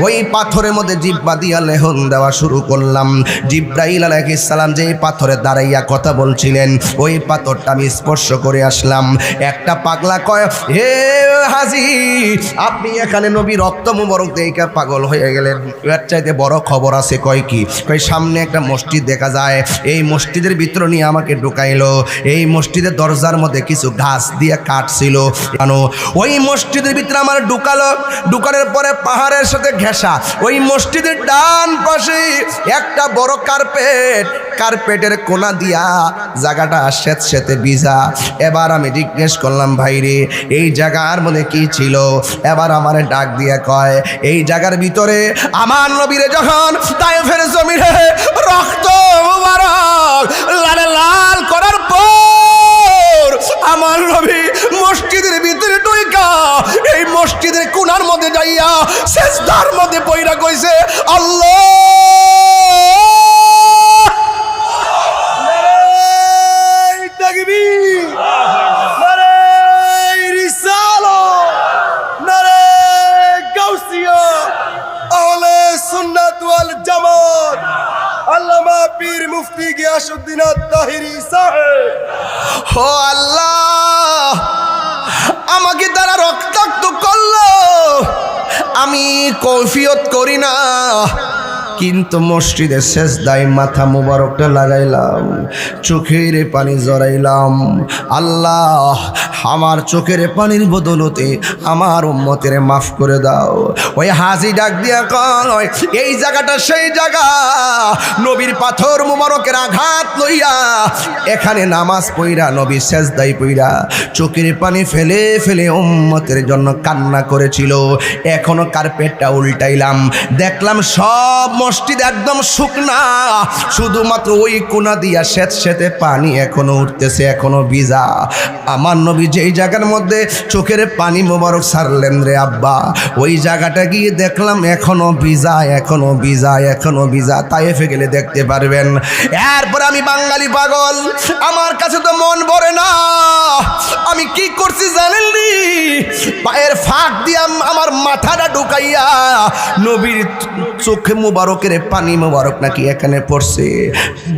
ওই পাথরের মধ্যে জিহ্বা দিয়া লেহন দেওয়া শুরু করলাম। জিব্রাইল আলাইহিস সালাম যে পাথরে দাঁড়াইয়া কথা বলছিলেন, ওই পাথরটা আমি স্পর্শ করে আসলাম। একটা পাগলা কয়, হে হাজী, আপনি এখানে নবী রক্ত মুবারক দেখে পাগল হয়ে গেলেন। এর চাইতে বড় খবর আছে। কয় কি? কয় সামনে একটা মসজিদ দেখা যায়, এই মসজিদের ভিতর নিয়ে আমাকে ঢুকাইলো। এই মসজিদের দরজার মধ্যে কিছু গাছ দিয়ে কাটছিল, ওই মসজিদের ভিতরে আমার ঢুকালো। ঢুকানোর পরে পাহাড়ের সাথে ঘেঁষা ওই মসজিদের ডান পাশে একটা বড় কার্পেটের কোনা দিয়া জায়গাটা স্যাঁতস্যাঁতে ভিজা। এবার আমি জিজ্ঞেস করলাম, ভাই রে এই জায়গার মধ্যে কি ছিল? এবার আমারে ডাক দিয়ে কয়, এই জায়গার ভিতরে আমার নবীরে যখন তায়েফের জমিনে রক্ত মুবারক লালে লাল করার পর আমার নবী মসজিদের ভিতরে ঢুইকা এই মসজিদের কোণার মধ্যে যাইয়া সিজদার মধ্যে পইরা কইছে, আল্লাহ পীর মুফতি গিয়াসউদ্দিন আত-তাহিরি সাহেব। ও আল্লাহ, আমাকে তারা রক্তাক্ত করলো, আমি কৈফিয়ত করি না, কিন্তু মসজিদের সেজদায় মাথা মুবারকটা লাগাইলাম, চোখের পানি জড়াইলাম। আল্লাহ, আমার চোখের পানির বদলতে আমার উম্মতের মাফ করে দাও। ওই হাজি ডাক দিয়া কয়, এই জায়গাটা সেই জায়গা, নবীর পাথর মুবারকের আঘাত লইয়া এখানে নামাজ পইরা নবী সেজদায় পইরা চোখের পানি ফেলে ফেলে উম্মতের জন্য কান্না করেছিল। এখনো কার্পেটটা উল্টাইলাম, দেখলাম সব মসজিদ একদম শুকনা, শুধুমাত্র ওই কোনা দিয়া স্যাঁতস্যাঁতে পানি এখনো উঠতেছে, এখনো ভিজা। আমার নবী যেই জায়গার মধ্যে চোখের পানি মোবারক ছাড়লেন রে আব্বা, ওই জায়গাটা গিয়ে দেখলাম এখনো ভিজা, এখনো ভিজা, এখনো ভিজা। তায়েফে গেলে দেখতে পারবেন। এরপর আমি বাঙালি পাগল, আমার কাছে তো মন ভরে না। আমি কি করছি জানেন নি? পায়ের ফাঁক দিয়ে আমার মাথাটা ঢুকাইয়া নবীর চোখে মুবারকের পানি মুবারক নাকি এখানে পড়ছে,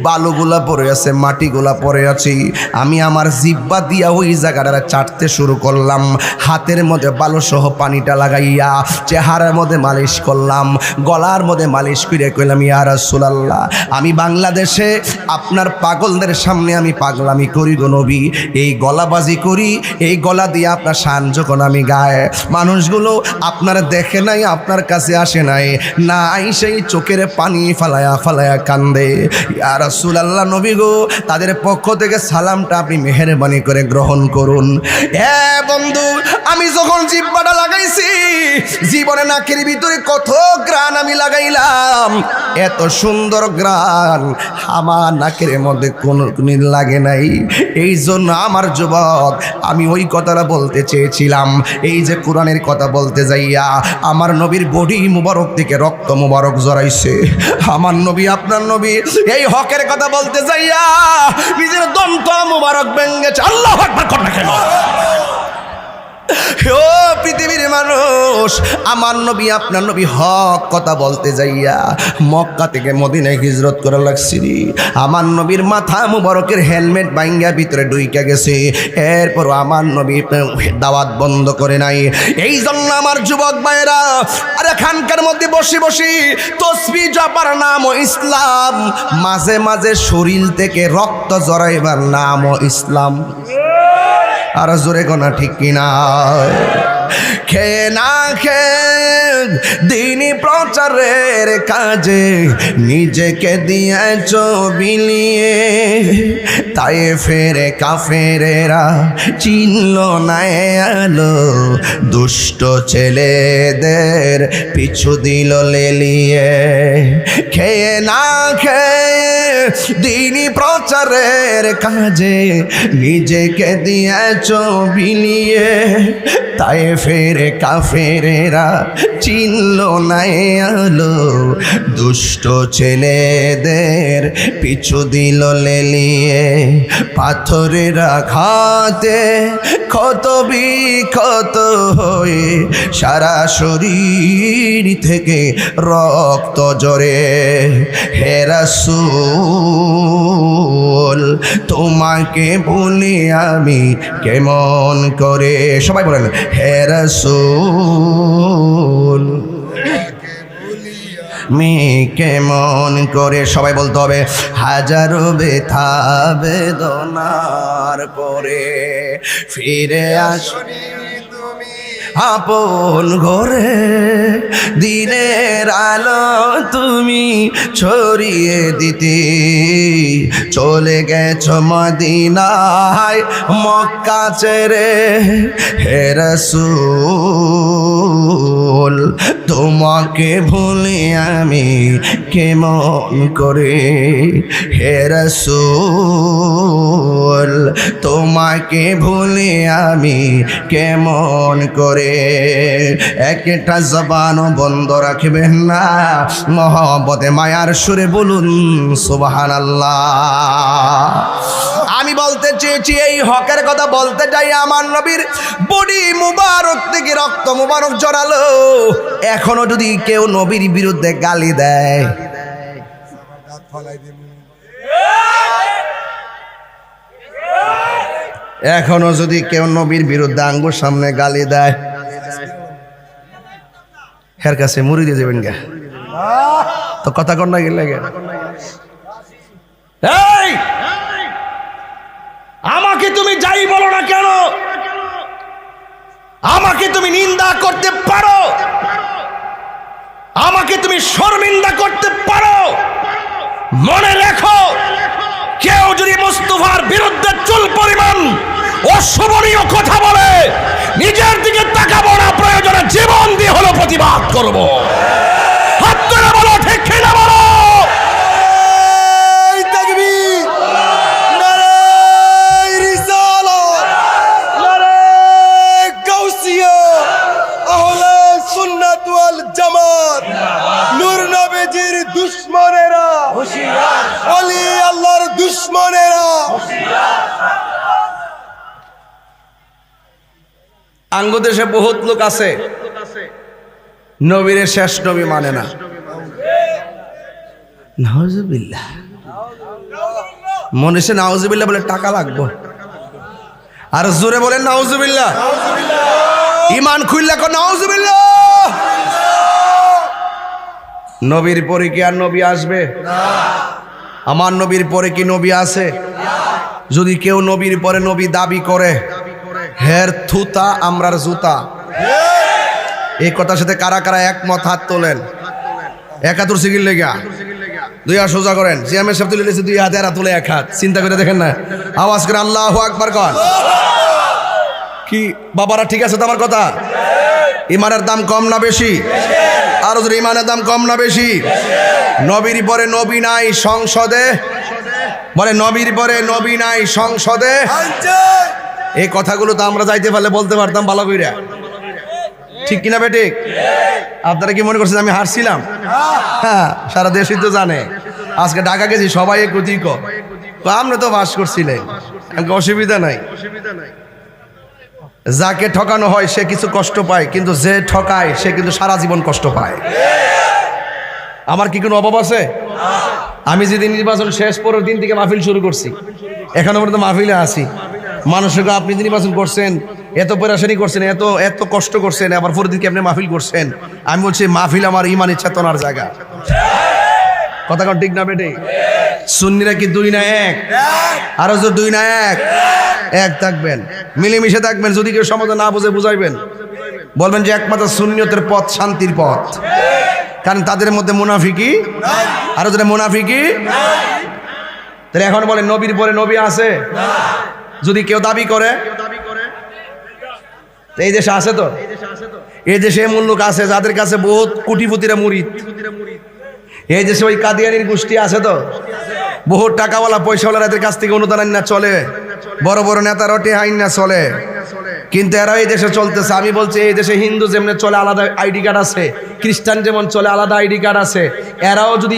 বালুগুলা পড়ে আছে, মাটিগুলা পড়ে আছে। আমি আমার জিব্বা দিয়া ওই জায়গাটা চাটতে শুরু করলাম, হাতের মধ্যে বালু সহ পানিটা লাগাইয়া চেহারার মধ্যে মালিশ করলাম, গলার মধ্যে মালিশ করে কইলাম, ইয়া রাসূলুল্লাহ, আমি বাংলাদেশে আপনার পাগলদের সামনে আমি পাগলামি করি গো নবী, এই গলাবাজি করি, এই গলা দিয়ে আপনার শান যখন আমি গায়ে, মানুষগুলো আপনার দেখে নাই, আপনার কাছে আসে নাই, না সেই চোখের পানি ফালায়া ফালায়া কান্দে। ইয়া রাসূলুল্লাহ, নবী গো, তাদের পক্ষ থেকে সালামটা আপনি মেহেরবানি করে গ্রহণ করুন। বন্ধু, আমি যখন জিহ্বাটা লাগাইছি, জীবনে নাকের ভিতরে কত গ্রান আমি লাগাইলাম, এত সুন্দর গ্রান আমার নাকের মধ্যে কোনদিন লাগে নাই। এই জন্য আমার যুবক, আমি ওই কথাটা বলতে চেয়েছিলাম, এই যে কোরআনের কথা বলতে যাইয়া আমার নবীর বডি মুবারক থেকে রক্ত মুবারক জড়াইছে। আমার নবী, আপনার নবী, এই হকের কথা বলতে যাইয়া নিজের দন্ত মুবারক ভেঙেছে। আল্লাহু আকবার কর না কেন? ও পৃথিবীর মানুষ, আমার নবী, আপনার নবী হক কথা বলতে যাইয়া মক্কা থেকে মদিনায় হিজরত করা লাগছে। আমার নবীর মাথা মুবারকের হেলমেট ভাঙ্গা ভিতরে ঢুইকা গেছে, এরপর আমার নবী দাওয়াত বন্ধ করে নাই। এই জন্য আমার যুবক ভাইয়েরা, আর এখানকার মধ্যে বসে বসে তসবিহ জপার নাম ও ইসলাম, মাঝে মাঝে শরীর থেকে রক্ত জড়াইবার নাম ও ইসলাম। আর জোরে গোনা ঠিক কিনা? খেয়ে না খেয়ে দিনী প্রচারের কাজে নিজেকে দিয়েছ বিলিয়ে, তায়েফের কাফেরেরা চিনল না আলো, দুষ্ট ছেলেদের পিছু দিল লেলিয়ে। খেয়ে না খেয়ে দিনী প্রচারের কাজে নিজেকে দিয়েছ বিলিয়ে, তায়েফের কাফেরেরা চিনল না আলো, দুষ্ট ছেলেদের পিছু দিল লেলিয়ে। পাথরের আঘাতে ক্ষত বিক্ষত হয়ে সারা শরীর থেকে রক্ত ঝরে। হে রাসূল তোমাকে ভুলি আমি কেমন করে, সবাই বলেন হে রাসূল আমি কেমন করে, সবাই বলতে হবে হাজারো ব্যথা বেদনার পরে ফিরে আসনি তুমি আপন ঘরে, দিনের আলো তুমি ছড়িয়ে দিতে চলে গেছো মদিনায় মক্কা ছেড়ে। হে রাসূল তোমাকে ভুলি আমি কেমন করে, হে রাসূল তোমাকে ভুলি আমি কেমন করে। একটা জবানও বন্ধ রাখবেন না, মহব্বতে মায়ার সুরে বলুন সুবহানাল্লাহ। আমি বলতে চেয়েছি, এই হকের কথা বলতে যাই আমার নবীর বডি মুবারক থেকে রক্ত মুবারক জড়ালো। এখনো যদি কেউ নবীর বিরুদ্ধে গালি দেয়, এখনো যদি কেউ নবীর বিরুদ্ধে আঙ্গুর সামনে গালি দেয়, হের কাছে মুড়ি দিয়ে যাবেন গা, তো কথা কর না গেলে গে। এই আমাকে তুমি যাই বলো না কেন, আমাকে তুমি নিন্দা করতে পারো, আমাকে তুমি শর্মিন্দা করতে পারো, মনে রেখো কেউ যদি মুস্তাফার বিরুদ্ধে চুল পরিমাণ অশোভনীয় কথা বলে, নিজের দিকে তাকাবো না, প্রয়োজনে জীবন দিয়ে হলো প্রতিবাদ করবো। হাত তুলে বলো ঠিক কিনা বলো। দুশ্মনেরা ওলি আল্লাহর দুশ্মনেরা আঙ্গ দেশে বহুত লোক আছে নবীর শেষ নবী মানে না। নাউজুবিল্লাহ, মনীষে নাউজুবিল্লাহ বলে টাকা লাগবে, আর জোরে বলেন নাউজুবিল্লাহ, ইমান খুললে কো নাউজুবিল্লাহ। নবীর পরে কি আর নবী আসবে? আমার নবীর পরে কি নবী আছে? যদি কেউ নবীর পরে নবী দাবি করে, হের থুতা আমরার জুতা। এই কথার সাথে কারা কারা একমত হাত তোলেন। 71 সিগিল লেগা দুই হাত সোজা করেন। জিয়ামের সাহেব তুলে নিয়েছে দুই হাত, এরা তুলে এক হাত। চিন্তা করে দেখেন না, আওয়াজ করে আল্লাহু আকবার কর। কি বাবারা ঠিক আছে তো আমার কথা? ইমানের দাম কম না বেশি? আর ইমানের দাম কম না বেশি? নবীর পরে নবী নাই সংসদে, বলে নবীর পরে নবী নাই সংসদে। এই কথাগুলো তো আমরা যাইতে পারলে বলতে পারতাম ভালো কইরা, ঠিক কিনা বেঠিক? আপনারা কি মনে করছেন আমি হারছিলাম? হ্যাঁ, সারা দেশই তো জানে। আজকে ঢাকা গেছি, সবাই একদিক আমরা তো বাস করছিলেন, অসুবিধা নাই। যাকে ঠকানো হয় সে কিছু কষ্ট পায়, কিন্তু যে ঠকায় সে কিন্তু সারা জীবন কষ্ট পায়। আমার কি কোনো অভাব আছে? আমি যেদিন নির্বাচন শেষ পরের দিন থেকে মাহফিল শুরু করছি, এখনো পর্যন্ত মাহফিলে আছি। মানুষকে আপনি নির্বাচন করছেন, এত পরেশানি করছেন, এত এত কষ্ট করছেন, আবার পরের দিন আপনি মাহফিল করছেন। আমি বলছি মাহফিল আমার ইমানের চেতনার জায়গা। কথা কন ঠিক না বেটে? সুন্নিরা কি দুই না এক? আরো যে দুই না এক, এক থাকবেন, মিলেমিশে থাকবেন। যদি কেউ সমাধান না বুঝে বুঝাইবেন, বলবেন যে একমাত্র সুন্নিয়তের পথ শান্তির পথ, কারণ তাদের মধ্যে মুনাফিকি। আরো যেটা মুনাফিকি, তাহলে এখন বলেন নবীর পরে নবী আছে যদি কেউ দাবি করে। এই দেশে আছে তো, এই দেশে এমন লোক আছে যাদের কাছে বহুত কোটিপতিরা মুরিদ। এই দেশে ওই কাদিয়ানির গোষ্ঠী আছে তো, বহুত টাকাওয়ালা পয়সাওয়ালাদের কাছ থেকে অনুদান না চলে, বড় বড় নেতা রটি আইন না চলে, কিন্তু এরা এই দেশে চলতেছে। আমি বলছি এই দেশে হিন্দু যেমনি চলে, আলাদা আইডি কার্ড আছে, খ্রিস্টান যেমন চলে আলাদা আইডি কার্ড আছে, এরাও যদি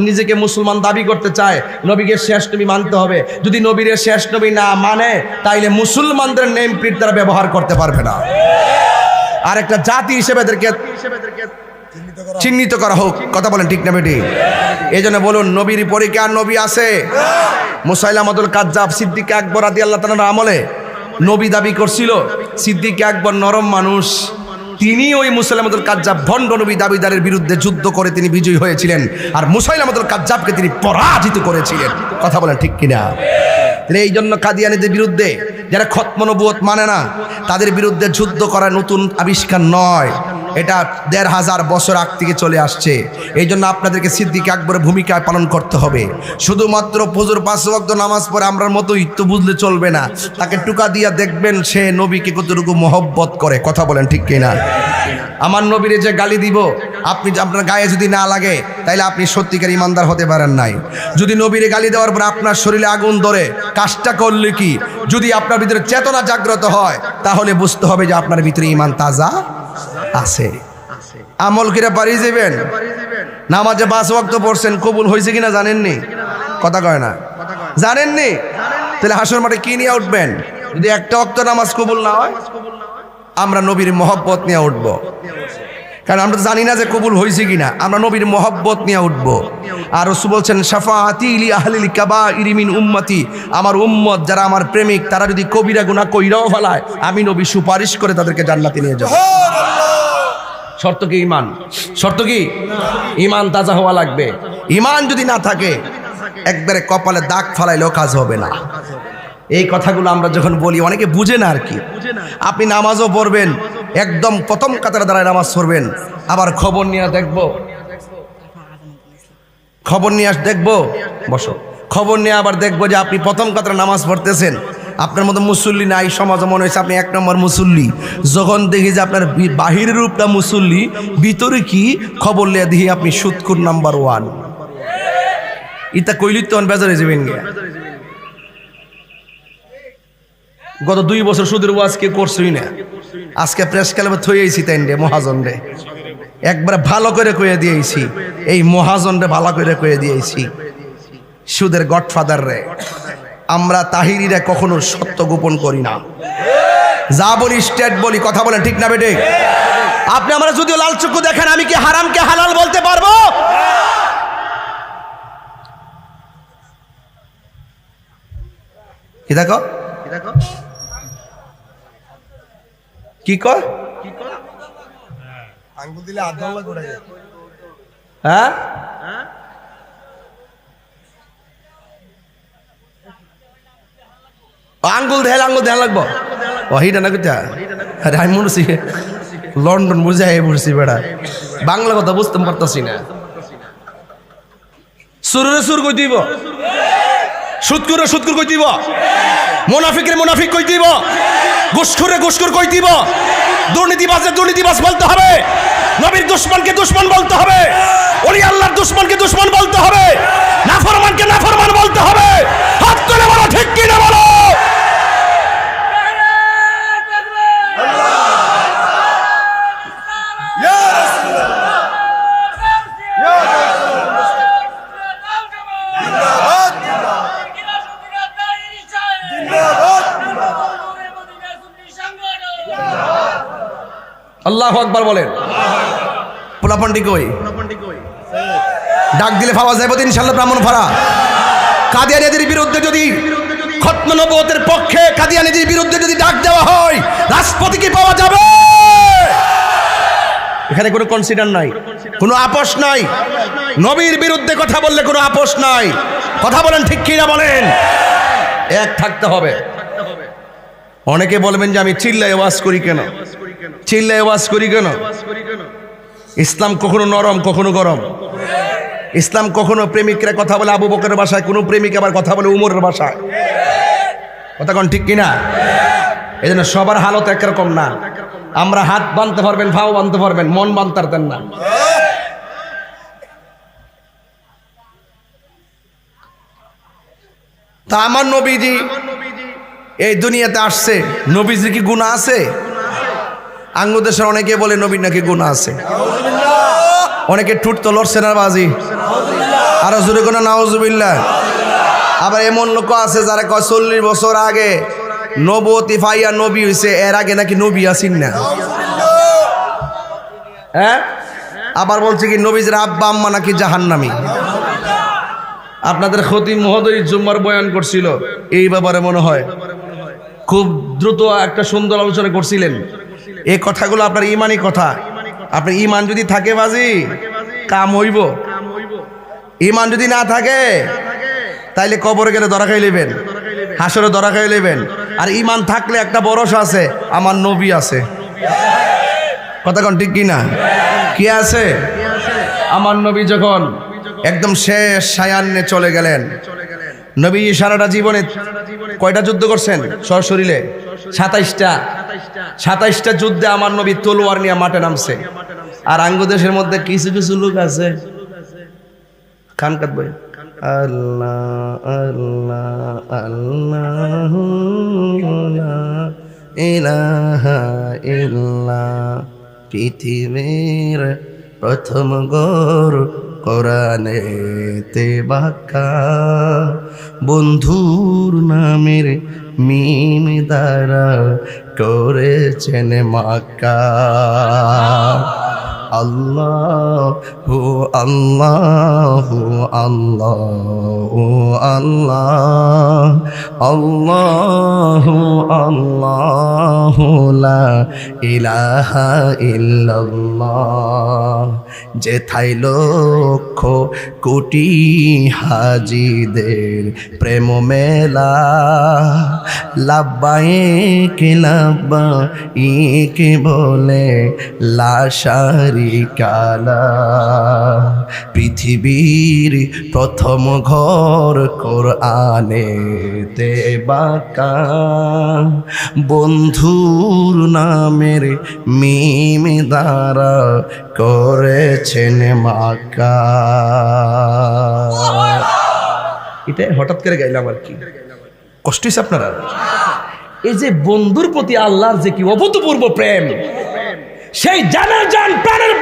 নিজেকে মুসলমান দাবি করতে চায় নবীকে শেষ নবী মানতে হবে। যদি নবীর শেষ নবী না মানে তাইলে মুসলমানদের নেম প্লেট তারা ব্যবহার করতে পারবে না। আর একটা জাতি হিসেবে এদেরকে চিহ্নিত করা হোক। কথা বলেন ঠিক না বেটি? এই জন্য বলুন, নবীর পরে কি আর নবী আছে? মুসাইলামাতুল কাজ্জাব সিদ্দিক আকবর রাদিয়াল্লাহু তাআলার আমলে নবী দাবি করছিল। সিদ্দিক আকবর নরম মানুষ, তিনি ওই মুসাইলামাতুল কাজ্জাব ভণ্ড নবী দাবিদারের বিরুদ্ধে যুদ্ধ করে তিনি বিজয়ী হয়েছিলেন, আর মুসাইলামাতুল কাজ্জাবকে তিনি পরাজিত করেছিলেন। কথা বলেন ঠিক কিনা? এই জন্য কাদিয়ানীদের বিরুদ্ধে, যারা খতম নবুয়ত মানে না, তাদের বিরুদ্ধে যুদ্ধ করা নতুন আবিষ্কার নয়, এটা ১৫০০ বছর আগ থেকে চলে আসছে। এই জন্য আপনাদেরকে সিদ্দিক আকবরের ভূমিকায় পালন করতে হবে। শুধুমাত্র ফজর ৫ ওয়াক্ত নামাজ পড়ে আমরার মতোই তো বুঝলে চলবে না, তাকে টুকা দিয়া দেখবেন সে নবীকে কতটুকু মহব্বত করে। কথা বলেন ঠিক কিনা? আমার নবীরে যে গালি দিব, আপনি আপনার গায়ে যদি না লাগে তাইলে আপনি সত্যিকার ইমানদার হতে পারেন নাই। যদি নবীরে গালি দেওয়ার পর আপনার শরীরে আগুন ধরে, কাজটা করলে কি? যদি আপনার ভিতরে চেতনা জাগ্রত হয় তাহলে বুঝতে হবে যে আপনার ভিতরে ইমান তাজা আছে। আমল কিরা পারি যাবেন। নামাজে ৫ ওয়াক্ত পড়ছেন, কবুল হয়েছে কিনা জানেননি? কথা কয় না, জানেননি? তাহলে হাসর মাঠে কি নিয়ে উঠবেন? যদি একটা ওয়াক্ত নামাজ কবুল না হয়, আমরা নবীর মহব্বত নিয়ে উঠব। কারণ আমরা জানি না যে কবুল হয়েছে কিনা, আমরা নবীর মহব্বত নিয়ে উঠব। আর রাসূল বলছেন, শাফাআতি লি আহলিল কাবাইর মিন উম্মতি, আমার উম্মত যারা আমার প্রেমিক, তারা যদি কবিরা গুনাহ কইরাও ফেলায়, আমি নবী সুপারিশ করে তাদেরকে জান্নাতে নিয়ে যাব। শর্ত কি? ইমান। শর্ত কি? ইমান তাজা হওয়া লাগবে। ইমান যদি না থাকে একবারে কপালে দাগ ফালাইলেও কাজ হবে না। এই কথাগুলো আমরা যখন বলি অনেকে বুঝে না আর কি। আপনি নামাজও পড়বেন, একদম প্রথম কাতারে দাঁড়ায় নামাজ পড়বেন, আবার খবর নিয়ে দেখবো, বসো, খবর নিয়ে আবার দেখবো যে আপনি প্রথম কাতারে নামাজ পড়তেছেন, আপনার মতো মুসল্লি নাই সমাজে, মনে হয়েছে আপনি ১ নম্বর মুসল্লি। যখন দেখি যে আপনার বাহিরের রূপটা মুসল্লি, ভিতরে কি, খবর লিয়ে দেখি আপনি সুৎখোর নাম্বার 1। ইতা কইলি তো বেজারে যাবেন গে। গত 2 বছর সুদের ওয়াজ কে করছই না, আজকে প্রেস ক্লাবে থইয়েছি তাই রে মহাজন রে, একবার ভালো করে কয়ে দিয়েছি, এই মহাজন রে ভালো করে কয়ে দিয়েছি, সুদের গডফাদার রে। আমরা তাহিরিরা কখনো সত্য গোপন করি না, যা বলি স্টেট বলি। কথা বলেন ঠিক না বেটে? আপনি আমরা যদিও লাল চক্ষু দেখেন, আমি কি হারামকে হালাল বলতে পারবো? কি দেখো কি কয়, আঙ্গুল দিলে আদল্লা করে যায়। হ্যাঁ, আঙ্গুল ধ্যান লাগবো। ওহিটা না কোথা? আরে আমি মরছি লন্ডন বুঝাই পড়ছি বেড়া, বাংলা কথা বুঝতে পারতাছি না। সুরে সুর কই দিব, সুৎকুরে সুৎকুর কই দিব, মুনাফিকের মুনাফিক কই দিব, ঘুষখোরে ঘুষখোর কই দিব, দুর্নীতিবাজের দুর্নীতিবাজ বলতে হবে, নবীর দুশমনকে দুশমন বলতে হবে, ওলি আল্লাহর দুশমনকে দুশমন বলতে হবে, নাফরমানকে নাফরমান বলতে হবে। হাত তুলে বলো ঠিক কি না বলো। আল্লাহু আকবার বলেন। পোলাপান্ডি কই? ডাক দিলে পাওয়া যাবে ইনশাআল্লাহ ব্রাহ্মণ ফাড়া। কাদিয়ানীদের বিরুদ্ধে যদি খতম নবুয়তের পক্ষে, কাদিয়ানীদের বিরুদ্ধে যদি ডাক দেওয়া হয়, রাষ্ট্রপতি কি পাওয়া যাবে? এখানে কোনো কনসিডার নাই, কোনো আপোষ নাই। নবীর বিরুদ্ধে কথা বললে কোনো আপোষ নাই। কথা বলেন ঠিক কি না বলেন? এক থাকতে হবে। অনেকে বলবেন যে আমি চিল্লায় ওয়াজ করি কেন, চিল্লায় ওয়াজ করি কেন? ইসলাম কখনো নরম কখনো গরম। ইসলাম কখনো প্রেমিকরা কথা বলে আবু বকরের ভাষায়, কোনো প্রেমিক আবার কথা বলে উমরের ভাষায়। কথা কোন ঠিক কিনা? এই জন্য সবার হালত একরকম না। আমরা হাত বাঁধতে পারবেন, ভাও বাঁধতে পারবেন, মন বাঁধতে পারতেন না। তা আমার নবীজি এই দুনিয়াতে আসছে, নবীজির কি গুনাহ আছে? আঙ্গু দেশের অনেকে বলে নবীর নাকি গুনাহ আছে, অনেকে ঠুট তো লড়ছে না বাজি, আরো জোরে কোনো নাউজুবিল্লাহ। আবার এমন লোক আছে যারা কয় 40 বছর আগে নবুয়তি ফাইয়া নবী হইছে, এর আগে নাকি নবী আসিন না। হ্যাঁ, আবার বলছে কি নবীজের আব্বা আম্মা নাকি জাহান্নামী। আপনাদের খতিব মহোদয় জুম্মার বয়ান করছিল এই ব্যাপারে, মনে হয় খুব দ্রুত একটা সুন্দর আলোচনা করছিলেন। এই কথাগুলো আপনার ইমানি কথা। আপনার ইমান যদি থাকে বাজি কাম হইব, ইমান যদি না থাকে তাইলে কবরে গেলে ধরা খাই লইবেন, হাসরে ধরা খাই লইবেন। আর ইমান থাকলে একটা ভরসা আছে, আমার নবী আছে। কথা কোন ঠিক কিনা? কি আছে? আমার নবী যখন একদম শেষ সায়ান্নে চলে গেলেন, নবী সারাটা জীবনে কয়টা যুদ্ধ করছেন সশরীরে? 27টা যুদ্ধে আমার নবী তলোয়ার নিয়ে মাঠে নামছে। আর আঙ্গু দেশের মধ্যে কিছু কিছু লোক আছে খান কাটবে আল্লাহ আল্লাহ আল্লাহ লা ইলাহা ইল্লাল্লাহ, পৃথিবীর প্রথম গোর কোরআনেতে বাঁকা, বন্ধুর নামের মিম দ্বারা করেছেন মাক্কা। আল্লাহু আল্লাহু আল্লাহু আল্লাহ, আল্লাহু আল্লাহু লা ইলাহা ইল্লাল্লাহ। যেথায় লক্ষ কোটি হাজিদের প্রেম মেলা, লাব্বাইক লাব্বাইক বলে লাশারিকালা, পৃথিবীর প্রথম ঘর কোরআনেতে বাঁকা, বন্ধুর নামের মিম দ্বারা করেছেন মাক্কা। এটাই হঠাৎ করে গাইলাম আর কি, কষ্ট হয়েছে আপনারা? এই যে বন্ধুর প্রতি আল্লাহর যে কি অভূতপূর্ব প্রেম, সেই জানের জান প্রাণের